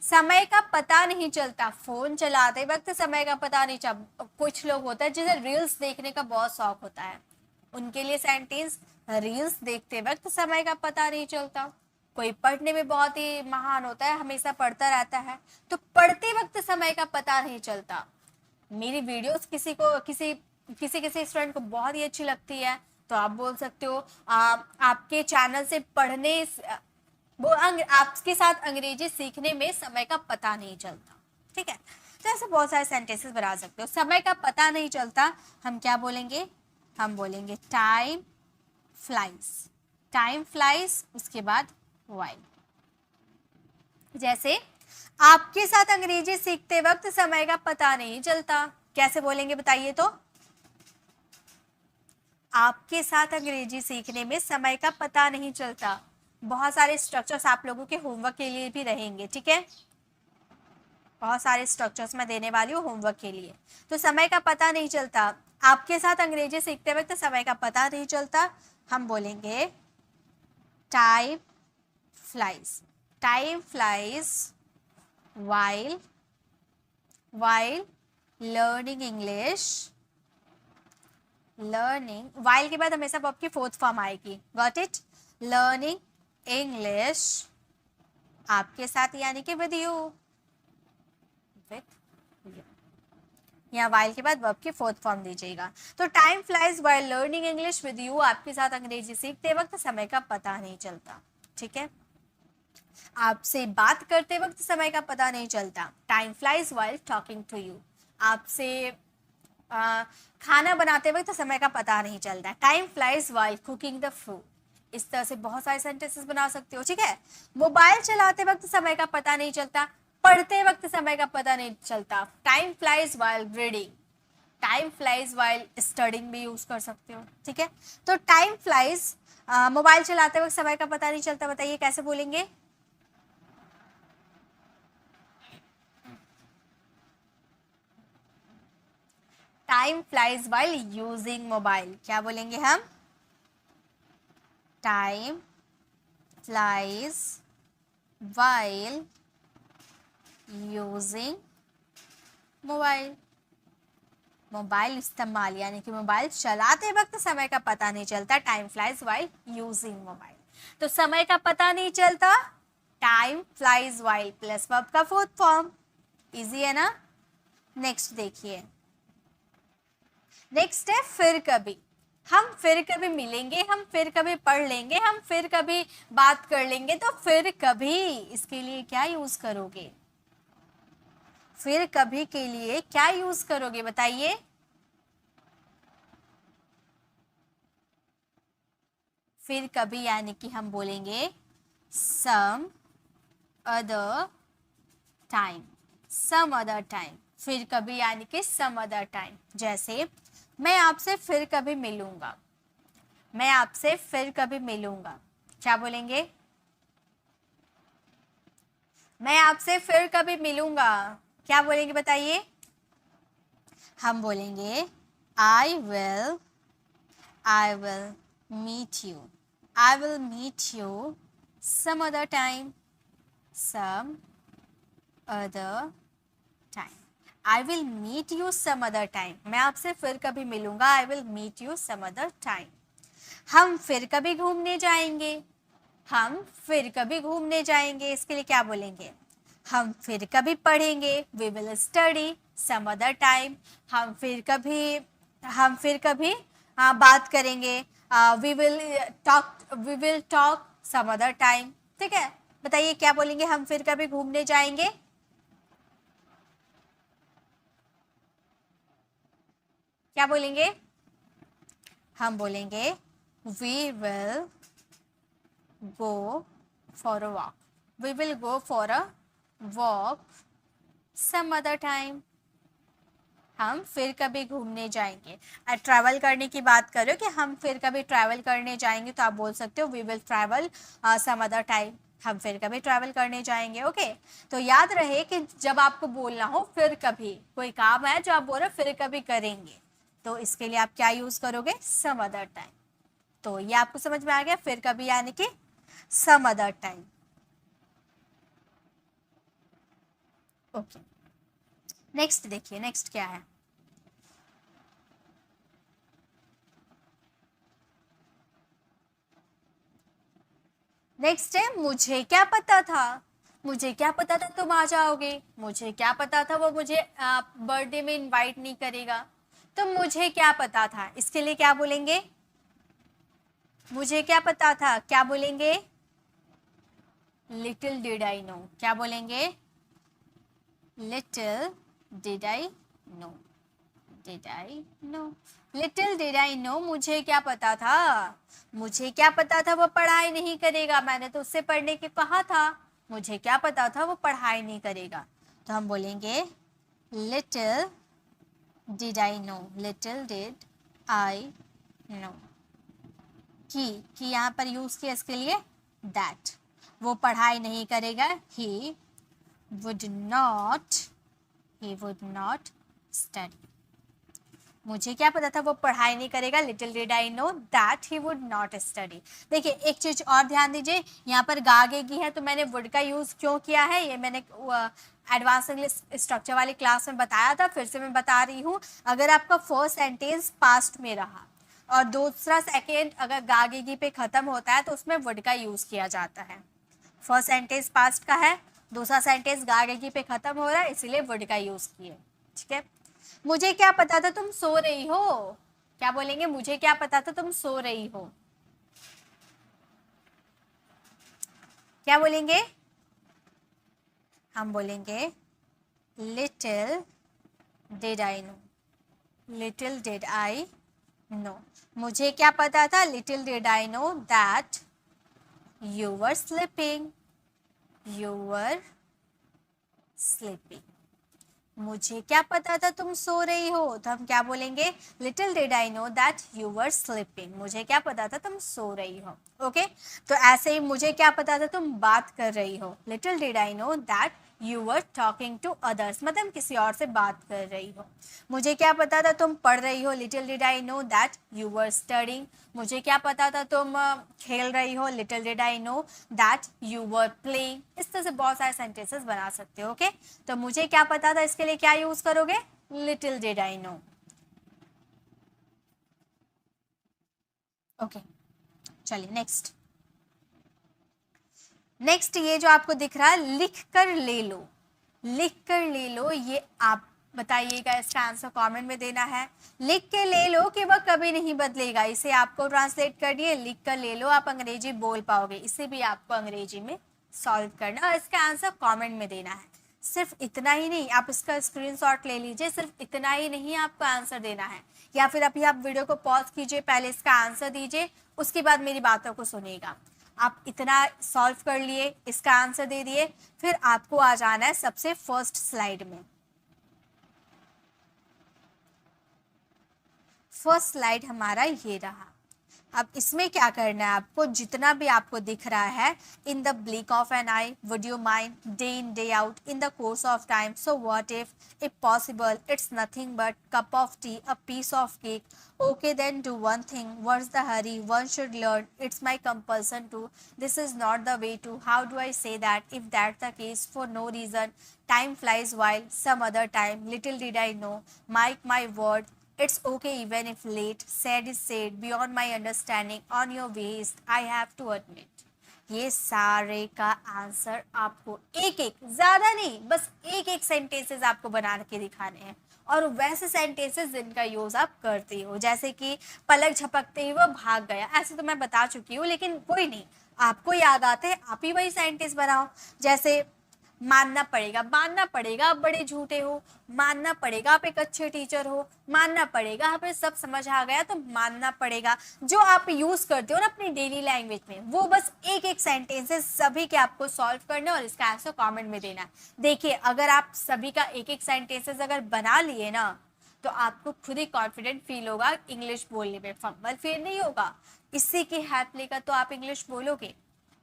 समय का पता नहीं चलता, फोन चलाते वक्त समय का पता नहीं चलता। कुछ लोग होता है जिसे रील्स देखने का बहुत शौक होता है, उनके लिए सेंटेंस रील्स देखते वक्त समय का पता नहीं चलता। कोई पढ़ने में बहुत ही महान होता है, हमेशा पढ़ता रहता है, तो पढ़ते वक्त समय का पता नहीं चलता। मेरी वीडियोस किसी स्टूडेंट को बहुत ही अच्छी लगती है, तो आप बोल सकते हो आपके चैनल से पढ़ने वो आपके साथ अंग्रेजी सीखने में समय का पता नहीं चलता। ठीक है, तो ऐसे बहुत सारे सेंटेंसेस बना सकते हो। समय का पता नहीं चलता हम क्या बोलेंगे, हम बोलेंगे टाइम फ्लाइज, टाइम फ्लाइज, उसके बाद वाइल। जैसे आपके साथ अंग्रेजी सीखते वक्त समय का पता नहीं चलता, कैसे बोलेंगे बताइए तो? आपके साथ अंग्रेजी सीखने में समय का पता नहीं चलता। बहुत सारे स्ट्रक्चर्स आप लोगों के होमवर्क के लिए भी रहेंगे, ठीक है? बहुत सारे स्ट्रक्चर्स मैं देने वाली हूँ होमवर्क के लिए। तो समय का पता नहीं चलता, आपके साथ अंग्रेजी सीखते वक्त समय का पता नहीं चलता, हम बोलेंगे time flies. Time flies while learning English। Learning, while के बाद हमेशा वर्ब की फोर्थ फॉर्म आएगी, गॉट इट? लर्निंग इंग्लिश आपके साथ यानी कि विद यू, यहाँ while के बाद वर्ब की फोर्थ फॉर्म दीजिएगा। तो time flies while learning English with you, आपके साथ अंग्रेजी सीखते वक्त समय का पता नहीं चलता, ठीक है? आपसे बात करते वक्त समय का पता नहीं चलता, time flies while talking to you. आपसे खाना बनाते वक्त समय का पता नहीं चलता, time flies while cooking the food. इस तरह से बहुत सारे सेंटेंसेस बना सकते हो, ठीक है? मोबाइल चलाते वक्त समय का पता नहीं चलता, पढ़ते वक्त समय का पता नहीं चलता, time flies while reading. Time flies while studying भी यूज कर सकते हो, ठीक है? तो टाइम फ्लाइज मोबाइल चलाते वक्त समय का पता नहीं चलता, बताइए कैसे बोलेंगे? Time flies while using mobile, क्या बोलेंगे हम? Time flies while using mobile. Mobile इस्तेमाल यानी कि मोबाइल चलाते वक्त समय का पता नहीं चलता, time flies while using mobile. तो समय का पता नहीं चलता, time flies while plus verb का फोर्थ फॉर्म, इजी है ना? नेक्स्ट देखिए, नेक्स्ट है फिर कभी। हम फिर कभी मिलेंगे, हम फिर कभी पढ़ लेंगे, हम फिर कभी बात कर लेंगे, तो फिर कभी इसके लिए क्या यूज करोगे? फिर कभी के लिए क्या यूज करोगे बताइए? फिर कभी यानी कि हम बोलेंगे some other time. Some other time, फिर कभी यानी कि सम अदर टाइम। जैसे मैं आपसे फिर कभी मिलूंगा, मैं आपसे फिर कभी मिलूंगा, क्या बोलेंगे? मैं आपसे फिर कभी मिलूंगा, क्या बोलेंगे बताइए? हम बोलेंगे I will meet you. I will meet you some other time, some other time. I will meet you some other time, मैं आपसे फिर कभी मिलूंगा, I will meet you some other time. हम फिर कभी घूमने जाएंगे, हम फिर कभी घूमने जाएंगे, इसके लिए क्या बोलेंगे? हम फिर कभी पढ़ेंगे, we will study some other time. हम फिर कभी बात करेंगे, we will talk some other time, ठीक है? बताइए क्या बोलेंगे? हम फिर कभी घूमने जाएंगे, क्या बोलेंगे? हम बोलेंगे we will go for a walk, we will go for a walk some other time. हम फिर कभी घूमने जाएंगे। ट्रैवल करने की बात करो कि हम फिर कभी ट्रैवल करने जाएंगे, तो आप बोल सकते हो we will travel some other time. हम फिर कभी ट्रैवल करने जाएंगे, ओके? तो याद रहे कि जब आपको बोलना हो फिर कभी, कोई काम है जो आप बोल रहे हो फिर कभी करेंगे, तो इसके लिए आप क्या यूज करोगे? Some other time. तो ये आपको समझ में आ गया, फिर कभी यानी कि some other time, okay? Next देखिए, नेक्स्ट क्या है? नेक्स्ट है मुझे क्या पता था। मुझे क्या पता था तुम आ जाओगे, मुझे क्या पता था वो मुझे बर्थडे में इनवाइट नहीं करेगा, तो मुझे क्या पता था, इसके लिए क्या बोलेंगे? मुझे क्या पता था, क्या बोलेंगे? लिटिल डिड आई नो, क्या बोलेंगे? Little did I no, did I no, little did I no, मुझे क्या पता था, मुझे क्या पता था वो पढ़ाई नहीं करेगा, मैंने तो उससे पढ़ने के कहा था, मुझे क्या पता था वो पढ़ाई नहीं करेगा, तो हम बोलेंगे little did I no, little did I no. कि यहाँ पर यूज किया इसके लिए दैट, वो पढ़ाई नहीं करेगा, ही वुड नॉट स्टडी। मुझे क्या पता था वो पढ़ाई नहीं करेगा, little did I know that he would not study. देखिए एक चीज और ध्यान दीजिए, यहाँ पर गागेगी है तो मैंने वुड का यूज क्यों किया है, ये मैंने एडवांस इंग्लिश स्ट्रक्चर वाली क्लास में बताया था, फिर से मैं बता रही हूँ। अगर आपका फर्स्ट सेंटेंस पास्ट में रहा और दूसरा सेकेंड अगर गागेगी पे खत्म होता है तो उसमें वुड का यूज किया जाता है। फर्स्ट सेंटेंस पास्ट का है, दूसरा सेंटेंस गागेगी पे खत्म हो रहा है, इसीलिए वुड का यूज किए। ठीक है, मुझे क्या पता था तुम सो रही हो, क्या बोलेंगे, मुझे क्या पता था तुम सो रही हो, क्या बोलेंगे, हम बोलेंगे little did I no, little did I no. मुझे क्या पता था, little did I know that you were sleeping, you were sleeping. मुझे क्या पता था तुम सो रही हो, तो हम क्या बोलेंगे, little did I know that you were sleeping. मुझे क्या पता था तुम सो रही हो। ओके, तो ऐसे ही मुझे क्या पता था तुम बात कर रही हो, little did I know that you were talking to others, मतलब किसी और से बात कर रही हो। मुझे क्या पता था तुम पढ़ रही हो, little did I know that you were studying. मुझे क्या पता था तुम खेल रही हो, little did I know that you were playing. इस तरह से बहुत सारे सेंटेंसेस बना सकते हो। ओके, तो मुझे क्या पता था इसके लिए क्या यूज करोगे, little did I no. Okay, चलिए नेक्स्ट। नेक्स्ट ये जो आपको दिख रहा है, लिख कर ले लो, लिख कर ले लो, ये आप बताइएगा, इसका आंसर कमेंट में देना है। लिख के ले लो कि वह कभी नहीं बदलेगा, इसे आपको ट्रांसलेट कर दिए, लिख कर ले लो, आप अंग्रेजी बोल पाओगे, इसे भी आपको अंग्रेजी में सॉल्व करना और इसका आंसर कमेंट में देना है। सिर्फ इतना ही नहीं, आप इसका स्क्रीनशॉट ले लीजिए, सिर्फ इतना ही नहीं आपको आंसर देना है, या फिर अभी आप वीडियो को पॉज कीजिए, पहले इसका आंसर दीजिए, उसके बाद मेरी बातों को सुनिएगा। आप इतना सॉल्व कर लिए, इसका आंसर दे दिए, फिर आपको आ जाना है सबसे फर्स्ट स्लाइड में। फर्स्ट स्लाइड हमारा ये रहा। अब इसमें क्या करना है आपको, जितना भी आपको दिख रहा है, in the blink of an eye, would you mind, day in day out, in the course of time, so what if possible, it's nothing but cup of tea, a piece of cake, okay then do one thing, what's the hurry, one should learn, it's my compulsion to, this is not the way to, how do I say that, if that's the case, for no reason, time flies while some other time, little did I know, mark my word, it's okay even if late, said is said, beyond my understanding, on your waist, I have to admit। ये सारे का answer आपको एक एक, ज्यादा नहीं, बस एक एक सेंटेंसेस आपको बना के दिखाने हैं, और वैसे सेंटेंसेस जिनका यूज आप करते हो, जैसे कि पलक झपकते ही वो भाग गया, ऐसे तो मैं बता चुकी हूँ, लेकिन कोई नहीं, आपको याद आते हैं, आप ही वही सेंटेंस बनाओ। जैसे मानना पड़ेगा, मानना पड़ेगा आप बड़े झूठे हो, मानना पड़ेगा आप एक अच्छे टीचर हो, मानना पड़ेगा आप सब समझ आ गया, तो मानना पड़ेगा जो आप यूज करते हो ना अपनी डेली लैंग्वेज में, वो बस एक एक सेंटेंसेस सभी के आपको सॉल्व करना और इसका आंसर कमेंट में देना। देखिए अगर आप सभी का एक एक सेंटेंसेस अगर बना लिए ना, तो आपको खुद ही कॉन्फिडेंट फील होगा इंग्लिश बोलने में, फंबल फील नहीं होगा, इसी की हेल्प लेकर तो आप इंग्लिश बोलोगे।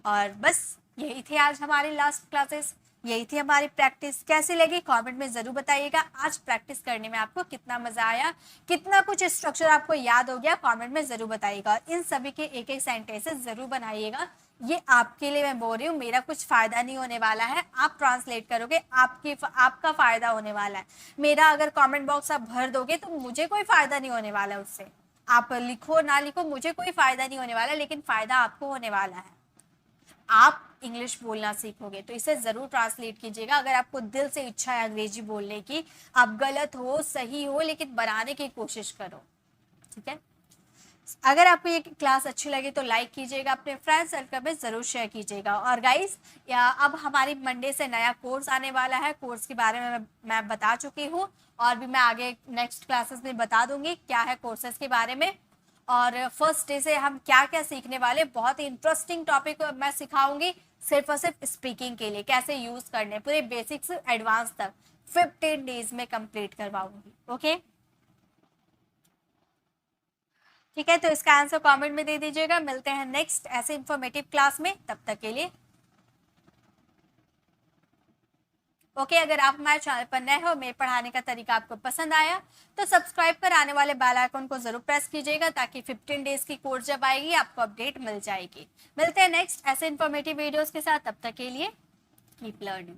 और बस यही थे आज हमारे लास्ट क्लासेस, यही थी हमारी प्रैक्टिस। कैसी लगी कमेंट में जरूर बताइएगा। आज प्रैक्टिस करने में आपको कितना मजा आया, कितना कुछ स्ट्रक्चर आपको याद हो गया, कमेंट में जरूर बताइएगा। इन सभी के एक एक सेंटेंसेस जरूर बनाइएगा, ये आपके लिए मैं बोल रही हूँ, मेरा कुछ फायदा नहीं होने वाला है, आप ट्रांसलेट करोगे, आपका फायदा होने वाला है। मेरा अगर कमेंट बॉक्स आप भर दोगे तो मुझे कोई फायदा नहीं होने वाला उससे, आप लिखो ना लिखो मुझे कोई फायदा नहीं होने वाला, लेकिन फायदा आपको होने वाला है, आप इंग्लिश बोलना सीखोगे। तो इसे जरूर ट्रांसलेट कीजिएगा, अगर आपको दिल से इच्छा है अंग्रेजी बोलने की, आप गलत हो सही हो लेकिन बनाने की कोशिश करो, ठीक है। अगर आपको ये क्लास अच्छी लगी तो लाइक कीजिएगा, अपने फ्रेंड सर्कल में जरूर शेयर कीजिएगा। और गाइस अब हमारी मंडे से नया कोर्स आने वाला है, कोर्स के बारे में मैं बता चुकी हूँ, और भी मैं आगे नेक्स्ट क्लासेस में बता दूंगी क्या है कोर्सेज के बारे में। और फर्स्ट डे से हम क्या क्या सीखने वाले, बहुत ही इंटरेस्टिंग टॉपिक मैं सिखाऊंगी, सिर्फ और सिर्फ स्पीकिंग के लिए, कैसे यूज करने, पूरे बेसिक्स से एडवांस तक 15 डेज में कंप्लीट करवाऊंगी। ओके ठीक है, तो इसका आंसर कमेंट में दे दीजिएगा। मिलते हैं नेक्स्ट ऐसे इंफॉर्मेटिव क्लास में, तब तक के लिए ओके अगर आप हमारे चैनल पर नए हो, मेरे पढ़ाने का तरीका आपको पसंद आया तो सब्सक्राइब कर आने वाले बेल आइकन को जरूर प्रेस कीजिएगा, ताकि 15 डेज की कोर्स जब आएगी आपको अपडेट मिल जाएगी। मिलते हैं नेक्स्ट ऐसे इंफॉर्मेटिव वीडियोस के साथ, तब तक के लिए कीप लर्निंग।